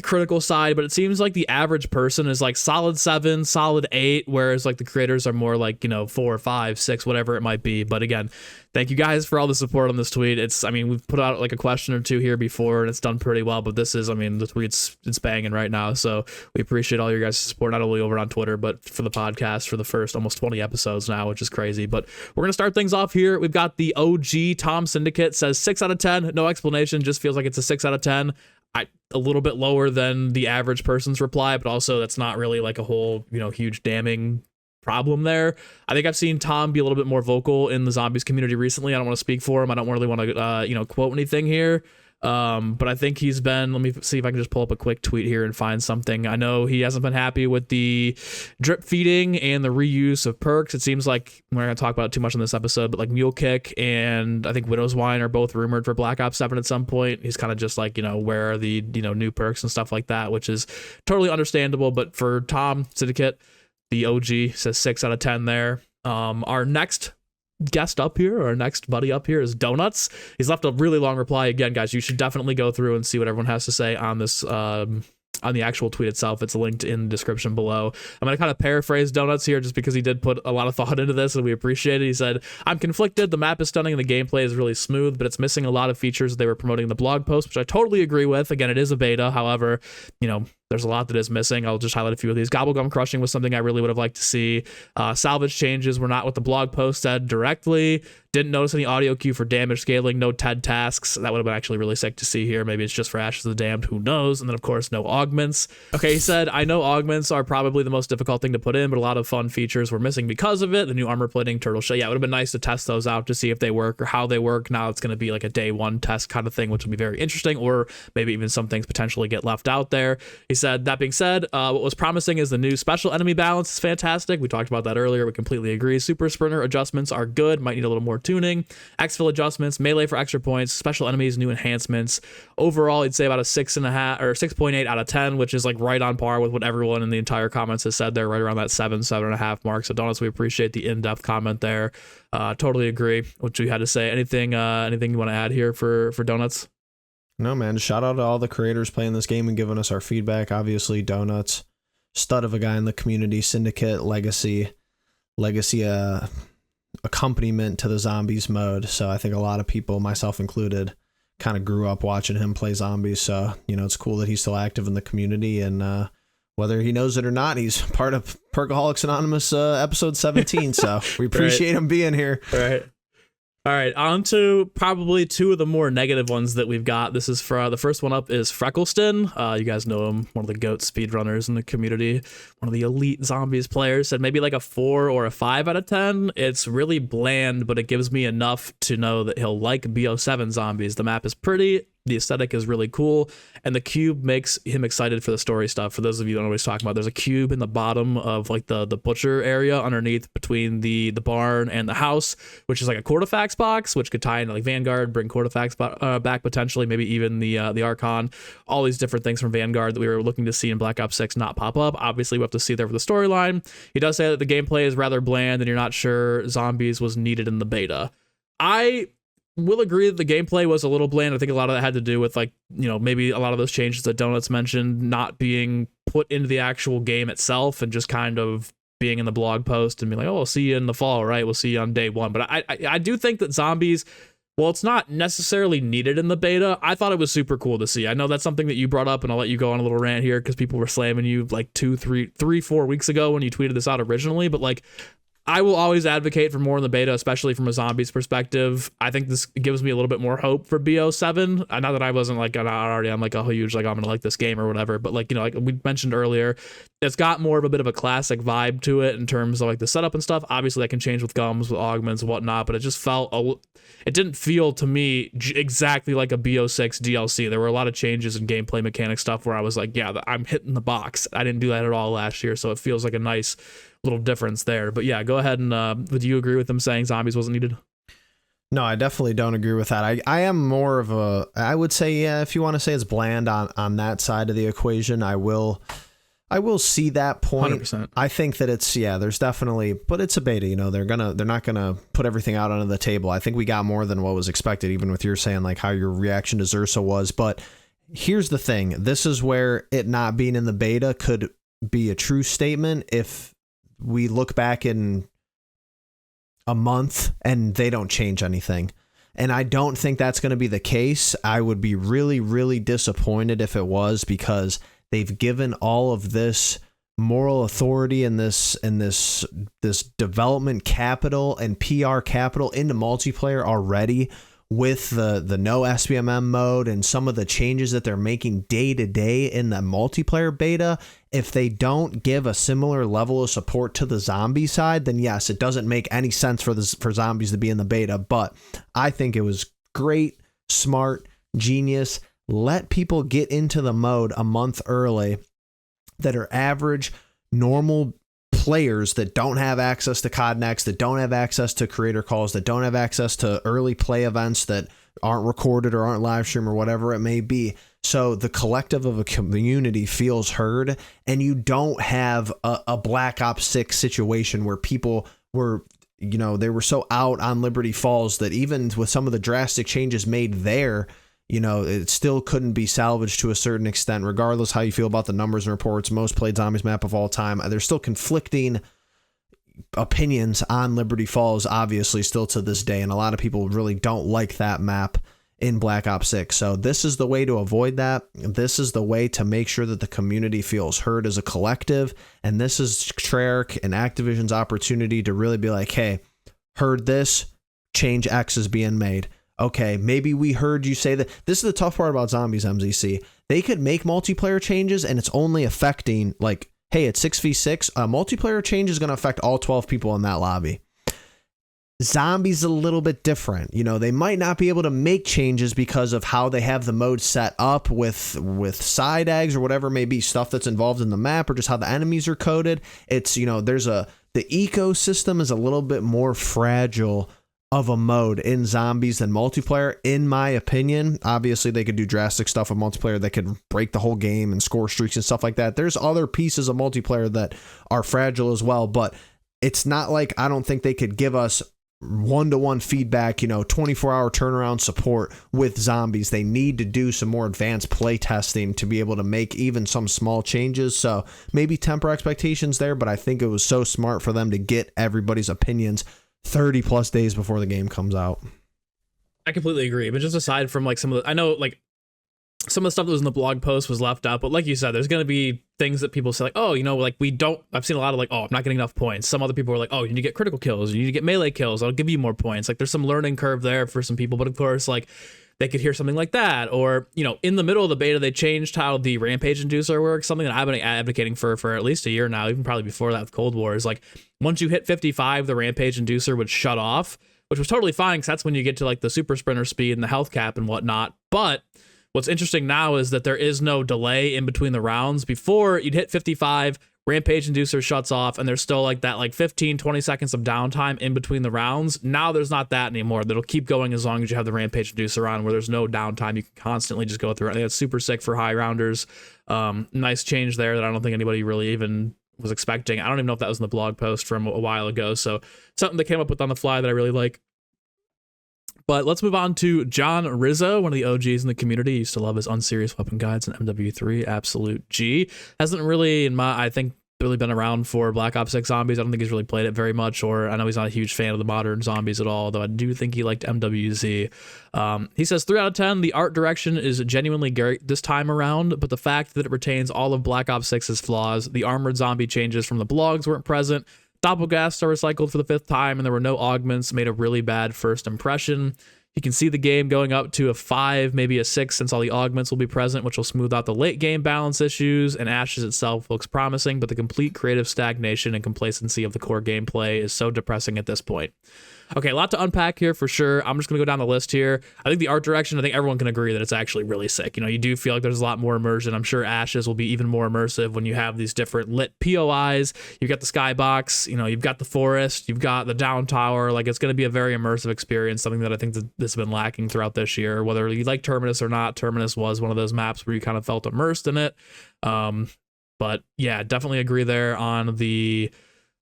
critical side. But it seems like the average person is like solid 7, solid 8, whereas like the creators are more like, you know, 4, 5, 6, whatever it might be. But again, thank you guys for all the support on this tweet. It's, I mean, we've put out like a question or two here before and it's done pretty well, but this is, I mean, the tweet's, it's banging right now. So we appreciate all your guys' support, not only over on Twitter, but for the podcast for the first almost 20 episodes now, which is crazy. But we're going to start things off here. We've got the OG Tom Syndicate says 6 out of 10. No explanation, just feels like it's a 6 out of 10. A little bit lower than the average person's reply, but also that's not really like a whole, you know, huge damning problem there. I think I've seen Tom be a little bit more vocal in the zombies community recently. I don't want to speak for him. I don't really want to, you know, quote anything here. But I think he's been, let me see if I can just pull up a quick tweet here and find something. I know he hasn't been happy with the drip feeding and the reuse of perks. It seems like we're not going to talk about it too much in this episode, but like Mule Kick and I think Widow's Wine are both rumored for Black Ops 7 at some point. He's kind of just like, you know, where are the, you know, new perks and stuff like that, which is totally understandable. But for Tom Syndicate, the OG says 6 out of 10 there. Our next guest up here, or our next buddy up here, is Donuts. He's left a really long reply. Again, guys, you should definitely go through and see what everyone has to say on this, on the actual tweet itself. It's linked in the description below. I'm going to kind of paraphrase Donuts here just because he did put a lot of thought into this and we appreciate it. He said, I'm conflicted. The map is stunning and the gameplay is really smooth, but it's missing a lot of features they were promoting in the blog post, which I totally agree with. Again, it is a beta. However, you know, there's a lot that is missing. I'll just highlight a few of these. Gobblegum crushing was something I really would have liked to see. Salvage changes were not what the blog post said directly. Didn't notice any audio cue for damage scaling. No TED tasks. That would have been actually really sick to see here. Maybe it's just for Ashes of the Damned. Who knows? And then, of course, no augments. Okay, he said, I know augments are probably the most difficult thing to put in, but a lot of fun features were missing because of it. The new armor plating, turtle shell. Yeah, it would have been nice to test those out to see if they work or how they work. Now it's going to be like a day one test kind of thing, which will be very interesting, or maybe even some things potentially get left out there. He said, that being said, what was promising is the new special enemy balance is fantastic. We talked about that earlier. We completely agree. Super sprinter adjustments are good. Might need a little more tuning. Exfil adjustments, melee for extra points, special enemies, new enhancements. Overall, I'd say about a 6.5 or 6.8 out of 10, which is like right on par with what everyone in the entire comments has said there, right around that 7.5 mark. So Donuts, we appreciate the in-depth comment there. Totally agree with what you had to say. Anything you want to add here for Donuts? No, man. Shout out to all the creators playing this game and giving us our feedback. Obviously, Donuts, stud of a guy in the community, Syndicate, legacy accompaniment to the zombies mode. So I think a lot of people, myself included, kind of grew up watching him play zombies. So, you know, it's cool that he's still active in the community, and whether he knows it or not, he's part of Perkaholics Anonymous episode 17. So we appreciate him being here. Right. All right, on to probably two of the more negative ones that we've got. This is for the first one up is Freckleston. You guys know him, one of the GOAT speedrunners in the community, one of the elite zombies players. Said maybe like a 4 or a 5 out of 10. It's really bland, but it gives me enough to know that he'll like BO7 zombies. The map is pretty. The aesthetic is really cool, and the cube makes him excited for the story stuff. For those of you who don't know what he's talking about, there's a cube in the bottom of like the butcher area underneath between the barn and the house, which is like a Cortifax box, which could tie into like Vanguard, bring Cortifax back potentially, maybe even the Archon, all these different things from Vanguard that we were looking to see in Black Ops 6 not pop up. Obviously, we have to see there for the storyline. He does say that the gameplay is rather bland, and you're not sure zombies was needed in the beta. I will agree that the gameplay was a little bland. I think a lot of that had to do with like, you know, maybe a lot of those changes that Donuts mentioned not being put into the actual game itself and just kind of being in the blog post and being like, oh, we'll see you in the fall, right? We'll see you on day one. But I do think that zombies, well, it's not necessarily needed in the beta. I thought it was super cool to see. I know that's something that you brought up, and I'll let you go on a little rant here because people were slamming you like 4 weeks ago when you tweeted this out originally. But like, I will always advocate for more in the beta, especially from a zombies perspective. I think this gives me a little bit more hope for BO7. Not that I wasn't like, I'm like a huge, like, I'm going to like this game or whatever. But like, you know, like we mentioned earlier, it's got more of a bit of a classic vibe to it in terms of like the setup and stuff. Obviously that can change with gums, with augments and whatnot, but it just it didn't feel to me exactly like a BO6 DLC. There were a lot of changes in gameplay mechanic stuff where I was like, yeah, I'm hitting the box. I didn't do that at all last year. So it feels like a nice little difference there. But yeah, go ahead and would you agree with them saying zombies wasn't needed? No, I definitely don't agree with that. I am more of I would say, yeah, if you want to say it's bland on that side of the equation, I will see that point. 100%. I think that it's, yeah, there's definitely, but it's a beta, you know, they're not gonna put everything out onto the table. I think we got more than what was expected, even with your saying like how your reaction to Zursa was. But here's the thing. This is where it not being in the beta could be a true statement if we look back in a month and they don't change anything. And I don't think that's going to be the case. I would be really, really disappointed if it was, because they've given all of this moral authority and this development capital and PR capital into multiplayer already, with the no SBMM mode and some of the changes that they're making day to day in the multiplayer beta. If they don't give a similar level of support to the zombie side, then yes, it doesn't make any sense for zombies to be in the beta. But I think it was great, smart, genius. Let people get into the mode a month early that are average, normal players that don't have access to COD Next, that don't have access to creator calls, that don't have access to early play events that aren't recorded or aren't live stream or whatever it may be. So the collective of a community feels heard, and you don't have a Black Ops 6 situation where people were, you know, they were so out on Liberty Falls that even with some of the drastic changes made there, you know, it still couldn't be salvaged to a certain extent, regardless how you feel about the numbers and reports. Most played zombies map of all time. There's still conflicting opinions on Liberty Falls, obviously, still to this day. And a lot of people really don't like that map in Black Ops 6. So this is the way to avoid that. This is the way to make sure that the community feels heard as a collective. And this is Treyarch and Activision's opportunity to really be like, hey, heard this, change X is being made. Okay, maybe we heard you say that. This is the tough part about zombies, MZC. They could make multiplayer changes and it's only affecting, like, hey, it's 6v6. A multiplayer change is going to affect all 12 people in that lobby. Zombies a little bit different. You know, they might not be able to make changes because of how they have the mode set up with side eggs or whatever may be, stuff that's involved in the map, or just how the enemies are coded. It's, you know, the ecosystem is a little bit more fragile of a mode in zombies than multiplayer, in my opinion. Obviously, they could do drastic stuff with multiplayer that could break the whole game and score streaks and stuff like that. There's other pieces of multiplayer that are fragile as well, but it's not like, I don't think they could give us one-to-one feedback, you know, 24-hour turnaround support with zombies. They need to do some more advanced play testing to be able to make even some small changes. So maybe temper expectations there, but I think it was so smart for them to get everybody's opinions 30 plus days before the game comes out. I completely agree. But just aside from like some of the, I know like some of the stuff that was in the blog post was left out, but like you said, there's going to be things that people say like, oh, like I've seen a lot of like, oh, I'm not getting enough points. Some other people are like, oh, you need to get critical kills, you need to get melee kills, I'll give you more points. Like there's some learning curve there for some people, but of course, like they could hear something like that, or in the middle of the beta they changed how the rampage inducer works, something that I've been advocating for at least a year now, even probably before that with Cold War, is like once you hit 55 the rampage inducer would shut off, which was totally fine because that's when you get to like the super sprinter speed and the health cap and whatnot. But what's interesting now is that there is no delay in between the rounds. Before, you'd hit 55, rampage inducer shuts off, and there's still like that like 15-20 seconds of downtime in between the rounds. Now there's not that anymore. That'll keep going as long as you have the rampage inducer on, where there's no downtime. You can constantly just go through it. I think that's super sick for high rounders. Nice change there that I don't think anybody really even was expecting. I don't even know if that was in the blog post from a while ago. So something they came up with on the fly that I really like. But let's move on to John Rizzo, one of the OGs in the community. Used to love his unserious weapon guides in MW3. Absolute G. Hasn't really, I think, really been around for Black Ops 6 Zombies. I don't think he's really played it very much, or I know he's not a huge fan of the modern zombies at all, though I do think he liked MWZ. He says 3 out of 10. The art direction is genuinely great this time around, but the fact that it retains all of Black Ops 6's flaws, the armored zombie changes from the blogs weren't present, Doppelghasts are recycled for the 5th time, and there were no augments, made a really bad first impression. You can see the game going up to a 5, maybe a 6, since all the augments will be present, which will smooth out the late game balance issues, and Ashes itself looks promising, but the complete creative stagnation and complacency of the core gameplay is so depressing at this point. Okay, a lot to unpack here for sure. I'm just going to go down the list here. I think the art direction, I think everyone can agree that it's actually really sick. You do feel like there's a lot more immersion. I'm sure Ashes will be even more immersive when you have these different lit POIs. You've got the skybox, you've got the forest, you've got the down tower. Like, it's going to be a very immersive experience, something that I think that this has been lacking throughout this year. Whether you like Terminus or not, Terminus was one of those maps where you kind of felt immersed in it. But yeah, definitely agree there on the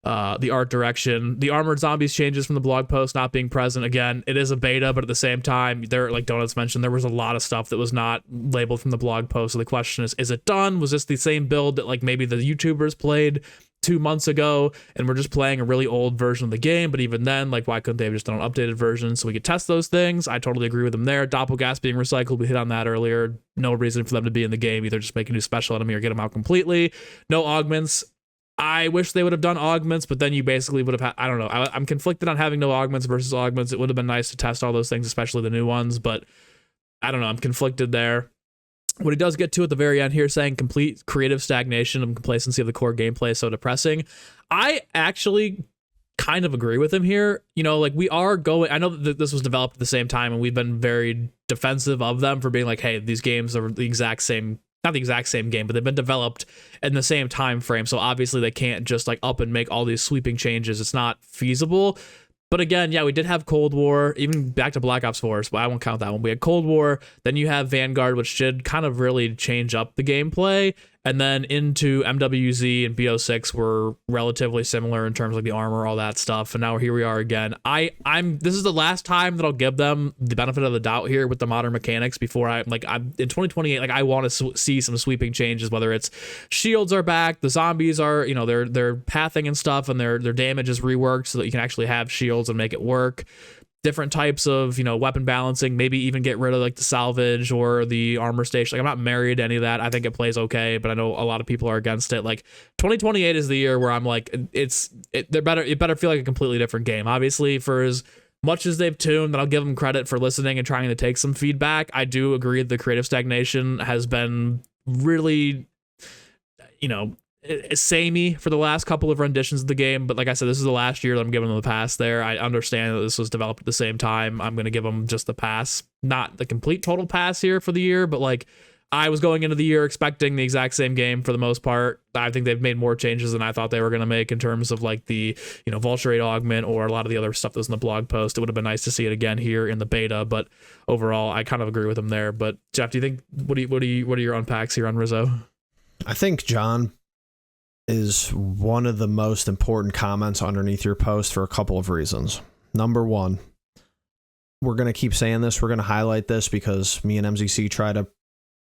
art direction. The armored zombies changes from the blog post not being present. Again, it is a beta, but at the same time, there, like Donuts mentioned, there was a lot of stuff that was not labeled from the blog post. So the question is it done? Was this the same build that like maybe the YouTubers played 2 months ago and we're just playing a really old version of the game? But even then, like, why couldn't they have just done an updated version so we could test those things? I totally agree with them there. Doppelghast being recycled, we hit on that earlier. No reason for them to be in the game. Either just make a new special enemy or get them out completely. No augments. I wish they would have done augments, but then you basically would have had, I don't know. I'm conflicted on having no augments versus augments. It would have been nice to test all those things, especially the new ones, but I don't know. I'm conflicted there. What he does get to at the very end here, saying complete creative stagnation and complacency of the core gameplay is so depressing. I actually kind of agree with him here. Like, we are going, I know that this was developed at the same time, and we've been very defensive of them for being like, hey, these games are the exact same, not the exact same game, but they've been developed in the same time frame. So obviously they can't just like up and make all these sweeping changes. It's not feasible. But again, yeah, we did have Cold War, even back to Black Ops 4, but I won't count that one. We had Cold War, then you have Vanguard, which did kind of really change up the gameplay, and then into MWZ and BO6 were relatively similar in terms of the armor, all that stuff, and now here we are again. This is the last time that I'll give them the benefit of the doubt here with the modern mechanics before I'm in 2028, like, I want to see some sweeping changes, whether it's shields are back, the zombies are, they're pathing and stuff, and their damage is reworked so that you can actually have shields and make it work. Different types of, weapon balancing, maybe even get rid of like the salvage or the armor station. Like, I'm not married to any of that. I think it plays okay, but I know a lot of people are against it. Like, 2028 is the year where I'm like, it better feel like a completely different game. Obviously, for as much as they've tuned, that I'll give them credit for listening and trying to take some feedback. I do agree that the creative stagnation has been really, samey for the last couple of renditions of the game, but like I said, this is the last year that I'm giving them the pass there. I understand that this was developed at the same time. I'm going to give them just the pass, not the complete total pass here for the year, but like, I was going into the year expecting the exact same game for the most part. I think they've made more changes than I thought they were going to make in terms of like the, vulture rate augment or a lot of the other stuff that was in the blog post. It would have been nice to see it again here in the beta, but overall, I kind of agree with them there. But Jeff, do you think, what are your unpacks here on Rizzo? I think John is one of the most important comments underneath your post for a couple of reasons. Number one, we're going to keep saying this. We're going to highlight this because me and MZC try to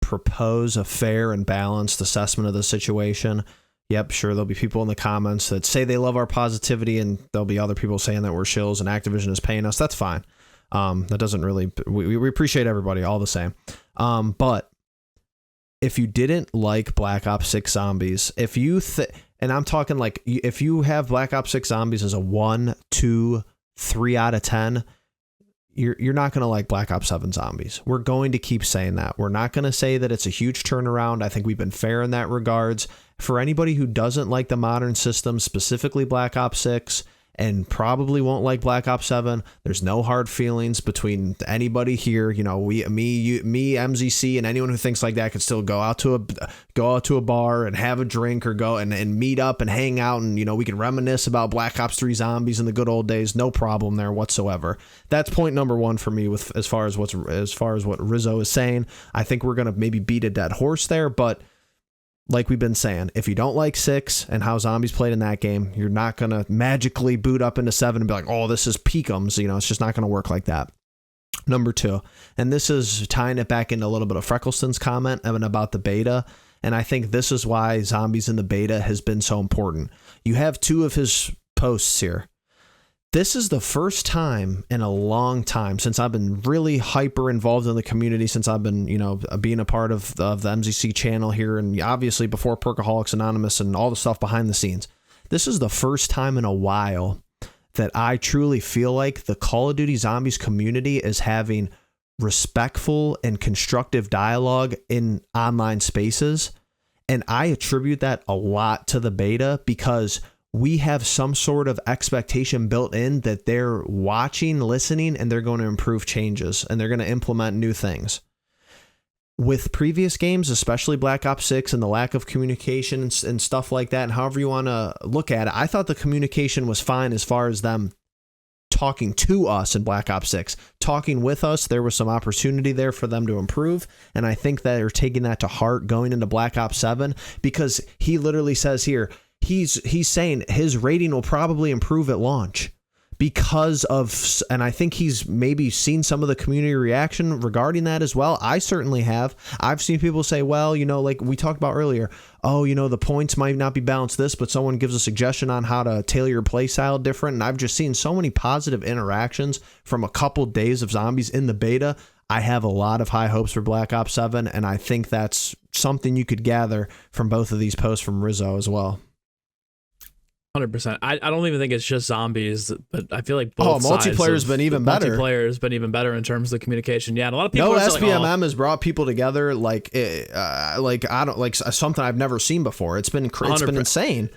propose a fair and balanced assessment of the situation. Yep, sure, there'll be people in the comments that say they love our positivity, and there'll be other people saying that we're shills and Activision is paying us. That's fine. That doesn't really, we appreciate everybody all the same. But if you didn't like Black Ops 6 Zombies, if you and I'm talking like if you have Black Ops 6 Zombies as a 1, 2, 3 out of 10, you're not going to like Black Ops 7 Zombies. We're going to keep saying that. We're not going to say that it's a huge turnaround. I think we've been fair in that regards. For anybody who doesn't like the modern system, specifically Black Ops 6, and probably won't like Black Ops 7, there's no hard feelings between anybody here. You know, me, MZC, and anyone who thinks like that could still go out to a bar and have a drink, or go and meet up and hang out, and, you know, we can reminisce about Black Ops 3 Zombies in the good old days. No problem there whatsoever. That's point number one for me with as far as what Rizzo is saying. I think we're gonna maybe beat a dead horse there, but like we've been saying, if you don't like 6 and how Zombies played in that game, you're not going to magically boot up into 7 and be like, oh, this is peakums. You know, it's just not going to work like that. Number 2, and this is tying it back into a little bit of Freckleston's comment about the beta, and I think this is why Zombies in the beta has been so important. You have 2 of his posts here. This is the first time in a long time since I've been really hyper involved in the community, since I've been, you know, being a part of the MZC channel here, and obviously before Perkaholics Anonymous and all the stuff behind the scenes. This is the first time in a while that I truly feel like the Call of Duty Zombies community is having respectful and constructive dialogue in online spaces. And I attribute that a lot to the beta, because we have some sort of expectation built in that they're watching, listening, and they're going to improve changes, and they're going to implement new things. With previous games, especially Black Ops 6 and the lack of communication and stuff like that, and however you want to look at it, I thought the communication was fine as far as them talking to us in Black Ops 6. Talking with us, there was some opportunity there for them to improve, and I think that they're taking that to heart going into Black Ops 7, because he literally says here, he's saying his rating will probably improve at launch because of, and I think he's maybe seen some of the community reaction regarding that as well. I certainly have. I've seen people say, well, you know, like we talked about earlier, oh, you know, the points might not be balanced this, but someone gives a suggestion on how to tailor your play style different. And I've just seen so many positive interactions from a couple days of Zombies in the beta. I have a lot of high hopes for Black Ops 7, and I think that's something you could gather from both of these posts from Rizzo as well. 100%. I don't even think it's just Zombies, but I feel like both multiplayer's been even better. Multiplayer's been even better in terms of the communication. Yeah, and a lot of people. No, SBMM has brought people together like I don't like something I've never seen before. It's been insane.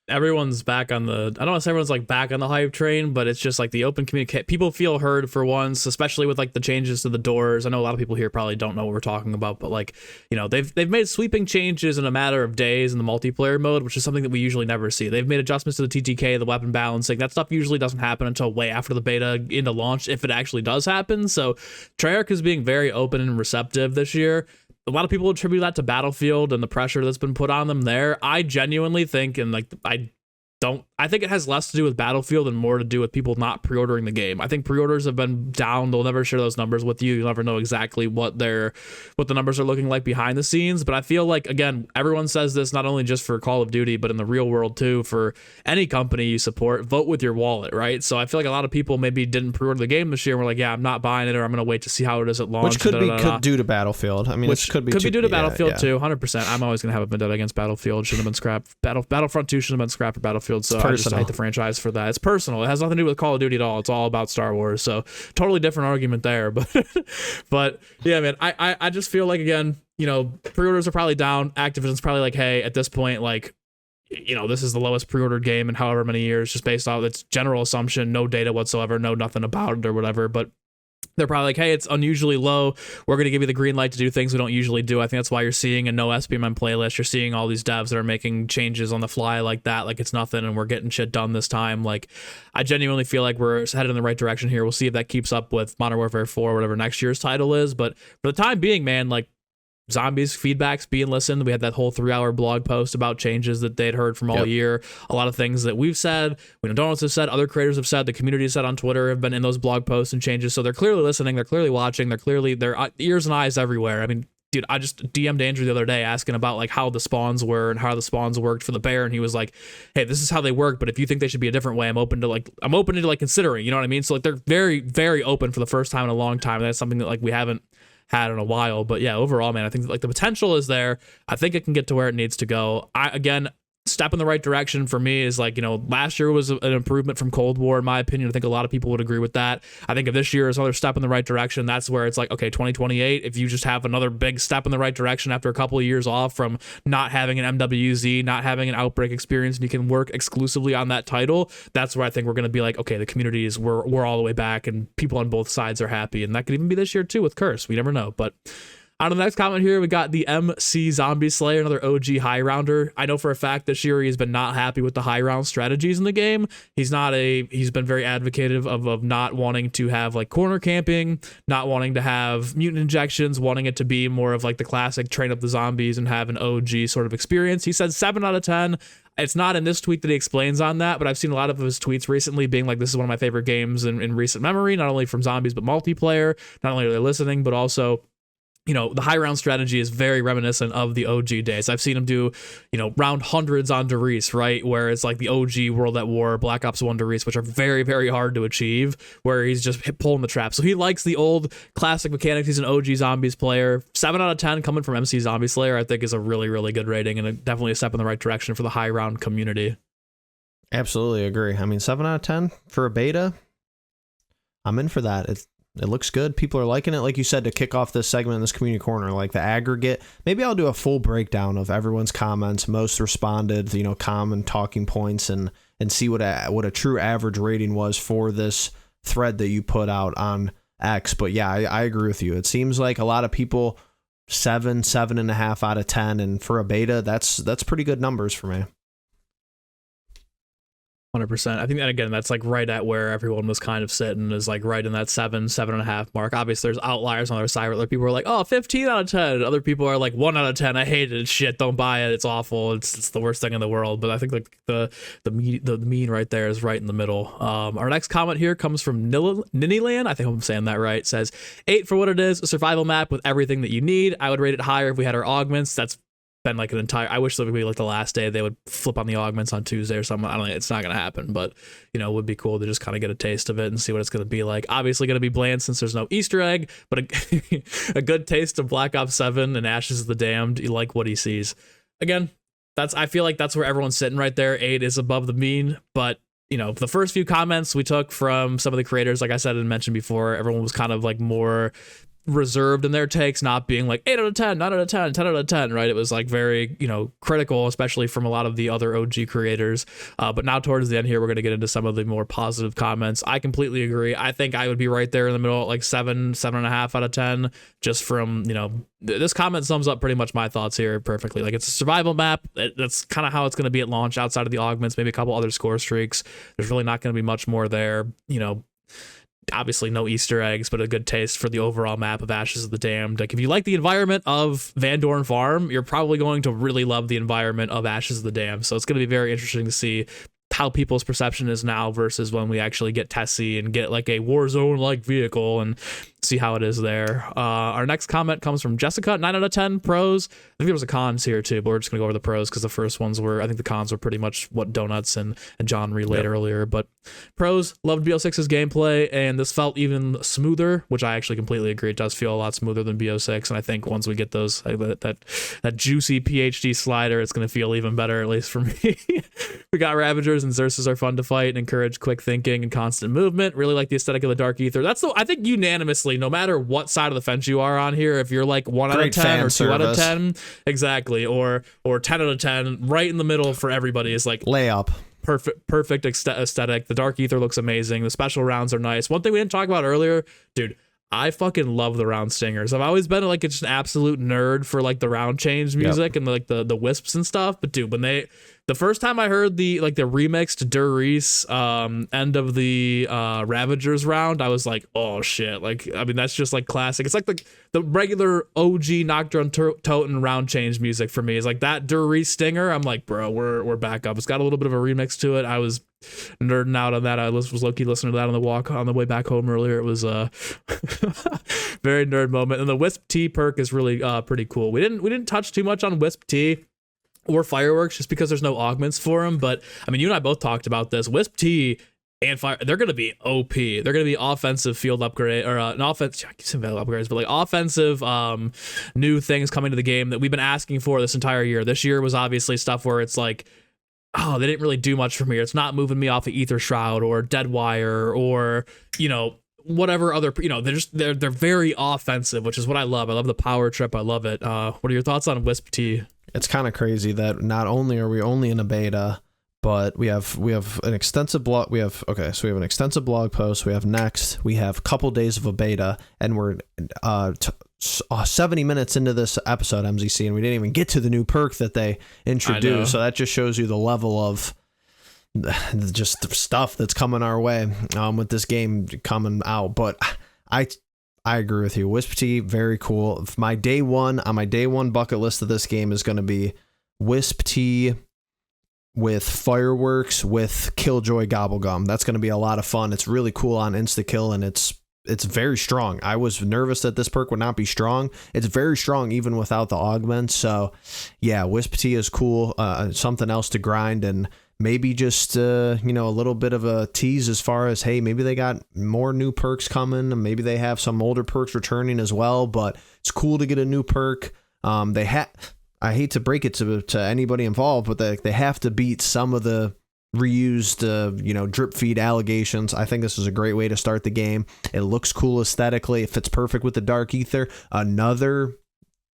Everyone's back on the, I don't want to say everyone's like back on the hype train, but it's just like the open communicate. People feel heard for once, especially with like the changes to the doors. I know a lot of people here probably don't know what we're talking about, but like, you know, they've made sweeping changes in a matter of days in the multiplayer mode, which is something that we usually never see. They've made adjustments to the TTK, the weapon balancing. That stuff usually doesn't happen until way after the beta into launch, if it actually does happen. So Treyarch is being very open and receptive this year. A lot of people attribute that to Battlefield and the pressure that's been put on them there. I genuinely think, and like I think it has less to do with Battlefield and more to do with people not pre-ordering the game. I think pre-orders have been down. They'll never share those numbers with you. You'll never know exactly what the numbers are looking like behind the scenes. But I feel like, again, everyone says this not only just for Call of Duty, but in the real world too, for any company you support, vote with your wallet, right? So I feel like a lot of people maybe didn't pre-order the game this year and were like, yeah, I'm not buying it, or I'm going to wait to see how it is at launch. Which could be due to Battlefield. I mean, could be due to Battlefield too, 100%. I'm always going to have a vendetta against Battlefield. Shouldn't have been scrapped. Battlefront 2 should have been scrapped for Battlefield. So I just hate the franchise for that. It's personal. It has nothing to do with Call of Duty at all. It's all about Star Wars. So totally different argument there. But yeah, man, I just feel like, again, you know, pre-orders are probably down. Activision's probably like, hey, at this point, like, you know, this is the lowest pre-ordered game in however many years, just based off its general assumption, no data whatsoever, no nothing about it or whatever. But they're probably like, hey, it's unusually low. We're going to give you the green light to do things we don't usually do. I think that's why you're seeing a no SPMM playlist. You're seeing all these devs that are making changes on the fly like that, like it's nothing, and we're getting shit done this time. Like, I genuinely feel like we're headed in the right direction here. We'll see if that keeps up with Modern Warfare 4, whatever next year's title is. But for the time being, man, like, Zombies feedback's being listened. We had that whole 3-hour blog post about changes that they'd heard from all year. A lot of things that we've said, we know Donuts have said, other creators have said, the community has said on Twitter have been in those blog posts and changes. So they're clearly listening. They're clearly watching. They're ears and eyes everywhere. I mean, dude, I just DM'd Andrew the other day asking about like how the spawns were and how the spawns worked for the bear, and he was like, hey, this is how they work, but if you think they should be a different way, I'm open to considering, you know what I mean? So like they're very, very open for the first time in a long time. And that's something that like we haven't had in a while. But yeah, overall, man, I think like the potential is there. I think it can get to where it needs to go. Again, step in the right direction for me is like, last year was an improvement from Cold War, in my opinion. I think a lot of people would agree with that. I think if this year is another step in the right direction, that's where it's like, okay, 2028, if you just have another big step in the right direction after a couple of years off from not having an MWZ, not having an Outbreak experience, and you can work exclusively on that title, that's where I think we're going to be like, okay, the community is, we're all the way back and people on both sides are happy. And that could even be this year too with Curse. We never know. But on the next comment here, we got the MC Zombie Slayer, another OG high rounder. I know for a fact that Shiri has been not happy with the high round strategies in the game. He's been very advocative of not wanting to have like corner camping, not wanting to have mutant injections, wanting it to be more of like the classic train up the zombies and have an OG sort of experience. He said 7 out of 10. It's not in this tweet that he explains on that, but I've seen a lot of his tweets recently being like, this is one of my favorite games in recent memory, not only from zombies, but multiplayer. Not only are they listening, but also the high round strategy is very reminiscent of the OG days. I've seen him do, round hundreds on Doris, right? Where it's like the OG World at War, Black Ops 1 Doris, which are very, very hard to achieve, where he's just pulling the trap. So he likes the old classic mechanics. He's an OG Zombies player. 7 out of 10 coming from MC Zombie Slayer, I think is a really, really good rating and definitely a step in the right direction for the high round community. Absolutely agree. I mean, 7 out of 10 for a beta, I'm in for that. It looks good. People are liking it. Like you said, to kick off this segment in this community corner, like the aggregate, maybe I'll do a full breakdown of everyone's comments, most responded, common talking points, and see what a true average rating was for this thread that you put out on X. But yeah, I agree with you. It seems like a lot of people 7.5 out of 10. And for a beta, that's pretty good numbers for me. 100%. I think that, again, that's like right at where everyone was kind of sitting, is like right in that 7.5 mark. Obviously, there's outliers on the other side where people are like, oh, 15 out of 10. Other people are like 1 out of 10. I hate it. Shit, don't buy it. It's awful. It's the worst thing in the world. But I think like the mean right there is right in the middle. Our next comment here comes from Niniland. I think I'm saying that right. It says 8 for what it is, a survival map with everything that you need. I would rate it higher if we had our augments. That's been like an entire, I wish there would be like the last day they would flip on the augments on Tuesday or something. I don't know, it's not gonna happen, but it would be cool to just kind of get a taste of it and see what it's gonna be like. Obviously gonna be bland since there's no Easter egg, but a good taste of Black Ops 7 and Ashes of the Damned. You like what he sees. Again, I feel like that's where everyone's sitting right there. 8 is above the mean, but the first few comments we took from some of the creators, like I said and mentioned before, everyone was kind of like more reserved in their takes, not being like 8 out of 10, 9 out of 10, 10 out of 10, right? It was like very, critical, especially from a lot of the other OG creators. But now towards the end here, we're going to get into some of the more positive comments. I completely agree. I think I would be right there in the middle, like 7.5 out of 10, just from, this comment sums up pretty much my thoughts here perfectly. Like, it's a survival map. That's kind of how it's going to be at launch, outside of the augments, maybe a couple other score streaks. There's really not going to be much more there, obviously no Easter eggs, but a good taste for the overall map of Ashes of the Damned. Like, if you like the environment of Vandor Farm, you're probably going to really love the environment of Ashes of the Damned. So it's going to be very interesting to see how people's perception is now versus when we actually get Tessie and get like a Warzone like vehicle and see how it is there. Our next comment comes from Jessica. 9 out of 10 pros. I think there was a cons here too, but we're just gonna go over the pros because the first ones were, I think the cons were pretty much what Donuts and John relayed earlier. But pros, loved BO6's gameplay, and this felt even smoother, which I actually completely agree. It does feel a lot smoother than BO6, and I think once we get those that juicy PhD slider, it's gonna feel even better, at least for me. We got Ravagers and Zursas are fun to fight and encourage quick thinking and constant movement. Really like the aesthetic of the Dark Ether. That's I think unanimously, no matter what side of the fence you are on here, if you're like 1 out of 10 or 2 out of 10, exactly, or 10 out of 10, right in the middle for everybody is like layup. Perfect aesthetic. The Dark Ether looks amazing. The special rounds are nice. One thing we didn't talk about earlier, dude, I fucking love the round stingers. I've always been like just an absolute nerd for like the round change music and like the wisps and stuff. But dude, when the first time I heard the remixed Doris end of the Ravagers round, I was like, oh shit. Like, I mean, that's just like classic. It's like the regular OG Nocturne Toten round change music for me. It's like that Doris stinger. I'm like, bro, we're back up. It's got a little bit of a remix to it. I was nerding out on that. I was low-key listening to that on the way back home earlier. It was a very nerd moment. And the Wisp T perk is really pretty cool. We didn't touch too much on Wisp T or Fireworks just because there's no augments for them, but I mean, you and I both talked about this. Wisp T and fire. They're going to be OP. They're going to be offensive field upgrade or an offense. I keep saying upgrades, but like offensive new things coming to the game that we've been asking for this entire year. This year was obviously stuff where it's like, oh, they didn't really do much for me. It's not moving me off of Ether Shroud or Dead Wire or, you know, whatever other, you know, they're very offensive, which is what I love. I love the power trip. I love it. What are your thoughts on Wisp T? It's kind of crazy that not only are we only in a beta, but we have an extensive blog. So we have an extensive blog post. We have next. We have a couple days of a beta, and we're 70 minutes into this episode, MZC, and we didn't even get to the new perk that they introduced. So that just shows you the level of just the stuff that's coming our way with this game coming out. But I agree with you. Wisp T, very cool. My day one bucket list of this game is going to be Wisp T with fireworks with Killjoy Gobblegum. That's going to be a lot of fun. It's really cool on insta kill, and it's very strong. I was nervous that this perk would not be strong. It's very strong even without the augment. So yeah, Wisp T is cool. Something else to grind, and maybe just a little bit of a tease as far as, hey, maybe they got more new perks coming, and maybe they have some older perks returning as well. But it's cool to get a new perk. I hate to break it to anybody involved, but they have to beat some of the reused, drip feed allegations. I think this is a great way to start the game. It looks cool aesthetically. It fits perfect with the Dark Ether. Another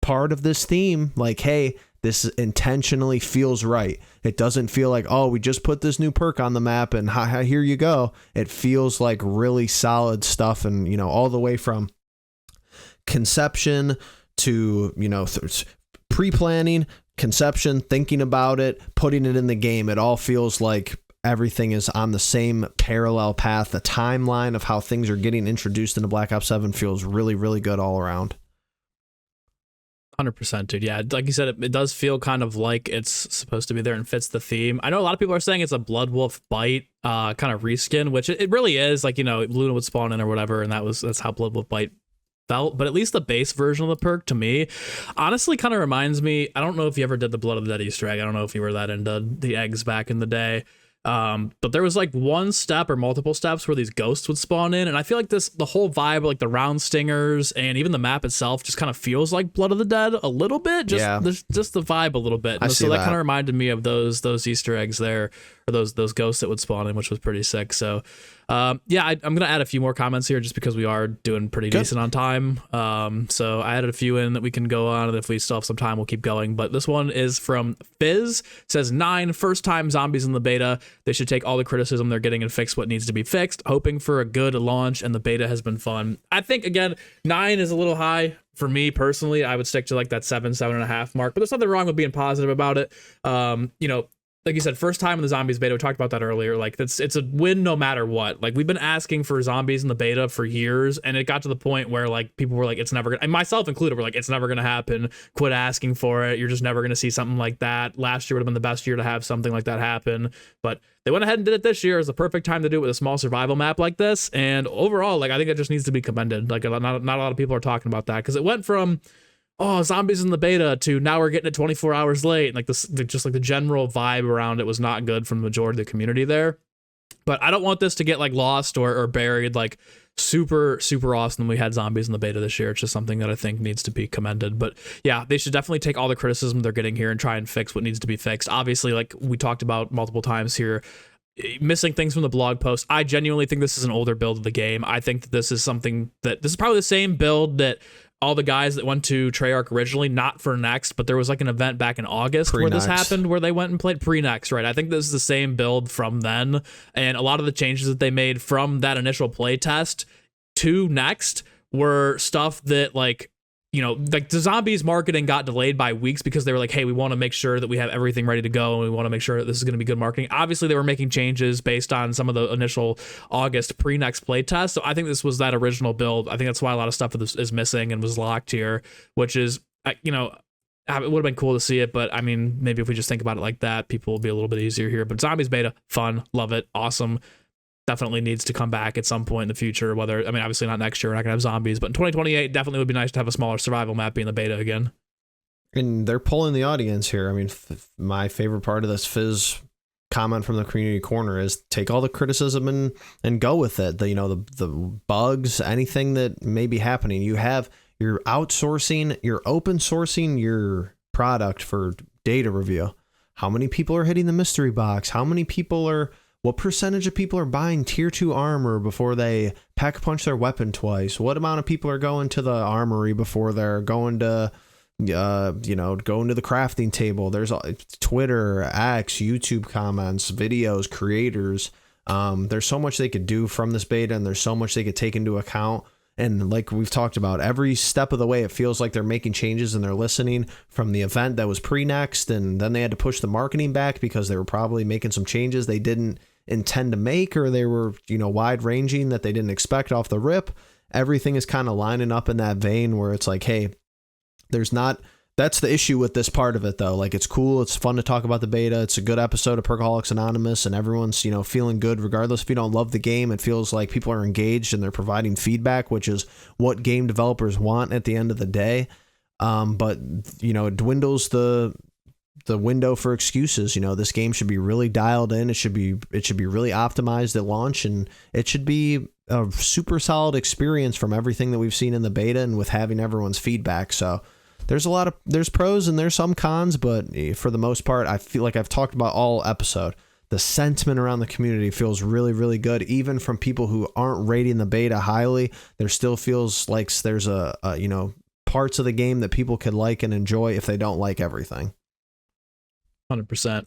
part of this theme, like, hey, this intentionally feels right. It doesn't feel like, oh, we just put this new perk on the map and here you go. It feels like really solid stuff, and, all the way from conception to, pre-planning, conception, thinking about it, putting it in the game. It all feels like everything is on the same parallel path. The timeline of how things are getting introduced into Black Ops 7 feels really, really good all around. 100%, dude. Yeah, like you said, it does feel kind of like it's supposed to be there and fits the theme. I know a lot of people are saying it's a Blood Wolf Bite kind of reskin, which it really is. Like, Luna would spawn in or whatever, and that's how Blood Wolf Bite felt. But at least the base version of the perk, to me, honestly kind of reminds me, I don't know if you ever did the Blood of the Dead Easter egg. I don't know if you were that into the eggs back in the day. But there was like one step or multiple steps where these ghosts would spawn in, and I feel like the whole vibe, like the round stingers and even the map itself, just kind of feels like Blood of the Dead a little bit. There's just the vibe a little bit. So that kind of reminded me of those Easter eggs there, or those ghosts that would spawn in, which was pretty sick. So I'm gonna add a few more comments here just because we are doing pretty decent on time. So I added a few in that we can go on, and if we still have some time, we'll keep going. But this one is from Fizz. It says 9 first time zombies in the beta. They should take all the criticism they're getting and fix what needs to be fixed. Hoping for a good launch, and the beta has been fun. I think, again, 9 is a little high for me personally. I would stick to like that 7.5 mark, but there's nothing wrong with being positive about it. Like you said, first time in the zombies beta, we talked about that earlier. Like, it's a win no matter what. Like, we've been asking for zombies in the beta for years, and it got to the point where like people were like, it's never gonna, and myself included, were like, it's never gonna happen. Quit asking for it. You're just never gonna see something like that. Last year would have been the best year to have something like that happen, but they went ahead and did it this year. It's the perfect time to do it with a small survival map like this. And overall, like, I think it just needs to be commended. Like, not a lot of people are talking about that, because it went from, oh, zombies in the beta to now we're getting it 24 hours late. Like, just like the general vibe around it was not good from the majority of the community there. But I don't want this to get like lost or buried. Like, super, super awesome we had zombies in the beta this year. It's just something that I think needs to be commended. But yeah, they should definitely take all the criticism they're getting here and try and fix what needs to be fixed. Obviously, like we talked about multiple times here, missing things from the blog post. I genuinely think this is an older build of the game. I think that this is probably the same build that all the guys that went to Treyarch originally, not for Next, but there was like an event back in August where this happened, where they went and played pre-Next, right? I think this is the same build from then, and a lot of the changes that they made from that initial play test to Next were stuff that, like, like the zombies marketing got delayed by weeks because they were like, hey, we want to make sure that we have everything ready to go, and we want to make sure that this is going to be good marketing. Obviously, they were making changes based on some of the initial August pre-Next playtest. So I think this was that original build. I think that's why a lot of stuff is missing and was locked here, which is, it would have been cool to see it, but I mean, maybe if we just think about it like that, people will be a little bit easier here. But zombies beta, fun, love it, awesome. Definitely needs to come back at some point in the future. Obviously not next year, we're not gonna have zombies, but in 2028, definitely would be nice to have a smaller survival map be in the beta again. And they're pulling the audience here. I mean, my favorite part of this Fizz comment from the community corner is take all the criticism and go with it. The bugs, anything that may be happening. You're outsourcing, you're open sourcing your product for data review. How many people are hitting the mystery box? What percentage of people are buying tier 2 armor before they pack punch their weapon twice? What amount of people are going to the armory before they're going to going to the crafting table? There's Twitter, X, YouTube comments, videos, creators. There's so much they could do from this beta, and there's so much they could take into account. And like we've talked about, every step of the way, it feels like they're making changes and they're listening. From the event that was pre-next, and then they had to push the marketing back because they were probably making some changes they didn't intend to make, or they were, wide ranging that they didn't expect off the rip. Everything is kind of lining up in that vein where it's like, hey, that's the issue with this part of it though. Like, it's cool. It's fun to talk about the beta. It's a good episode of Perkaholics Anonymous, and everyone's, feeling good regardless. If you don't love the game, it feels like people are engaged and they're providing feedback, which is what game developers want at the end of the day. But it dwindles the window for excuses. This game should be really dialed in. It should be really optimized at launch, and it should be a super solid experience from everything that we've seen in the beta and with having everyone's feedback. So there's pros and there's some cons, but for the most part, I feel like I've talked about all episode. The sentiment around the community feels really, really good. Even from people who aren't rating the beta highly, there still feels like there's parts of the game that people could like and enjoy if they don't like everything. 100%.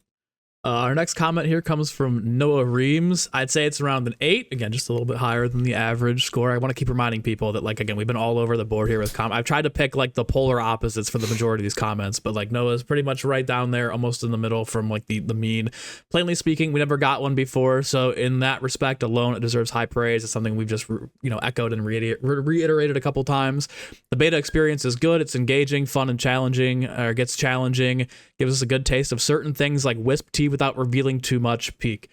Our next comment here comes from Noah Reams. I'd say it's around an 8. Again, just a little bit higher than the average score. I want to keep reminding people that, again, we've been all over the board here with I've tried to pick, the polar opposites for the majority of these comments, but, Noah's pretty much right down there, almost in the middle from, the mean. Plainly speaking, we never got one before, so in that respect alone, it deserves high praise. It's something we've just, echoed and reiterated a couple times. The beta experience is good. It's engaging, fun, and challenging, or gets challenging, gives us a good taste of certain things like Wisp Tea without revealing too much. Peak.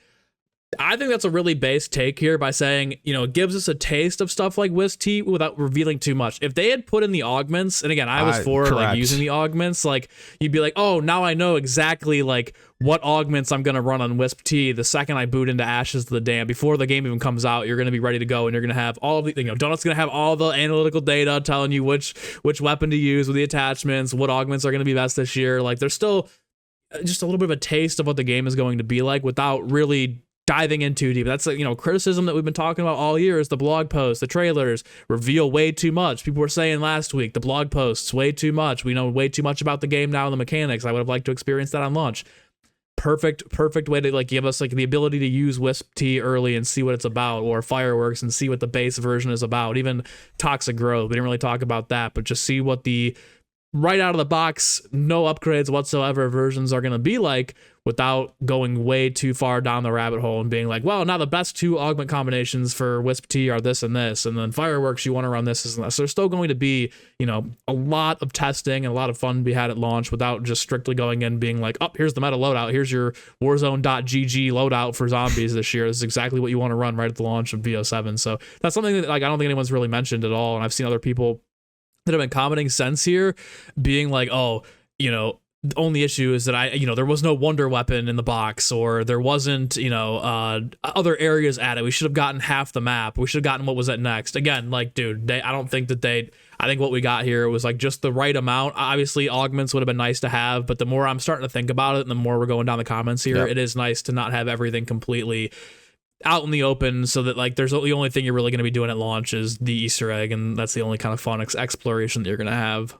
I think that's a really base take here by saying, it gives us a taste of stuff like Wisp Tea without revealing too much. If they had put in the augments, and again, I was for using the augments, you'd be like, oh, now I know exactly what augments I'm going to run on Wisp Tea the second I boot into Ashes of the Dam. Before the game even comes out, you're going to be ready to go, and you're going to have all the, Donut's going to have all the analytical data telling you which weapon to use with the attachments, what augments are going to be best this year. There's still just a little bit of a taste of what the game is going to be like without really diving in too deep. That's criticism that we've been talking about all year is the blog posts, the trailers reveal way too much. People were saying last week, the blog posts way too much. We know way too much about the game now and the mechanics. I would have liked to experience that on launch. Perfect way to give us the ability to use Wisp Tea early and see what it's about, or Fireworks and see what the base version is about. Even Toxic Growth, we didn't really talk about that, but just see what the right out of the box, no upgrades whatsoever versions are going to be like, without going way too far down the rabbit hole and being well, now the best 2 augment combinations for Wisp Tea are this and this, and then Fireworks, you want to run this and this. So there's still going to be, a lot of testing and a lot of fun to be had at launch without just strictly going in being oh, here's the meta loadout. Here's your Warzone.gg loadout for zombies this year. This is exactly what you want to run right at the launch of VO7. So that's something that I don't think anyone's really mentioned at all. And I've seen other people that have been commenting since here being oh, the only issue is that there was no wonder weapon in the box, or there wasn't, other areas added. We should have gotten half the map. We should have gotten what was at next. Again, dude, I don't think that I think what we got here was just the right amount. Obviously, augments would have been nice to have, but the more I'm starting to think about it and the more we're going down the comments here, It is nice to not have everything completely out in the open, so that there's the only thing you're really going to be doing at launch is the Easter egg, and that's the only kind of fun exploration that you're going to have.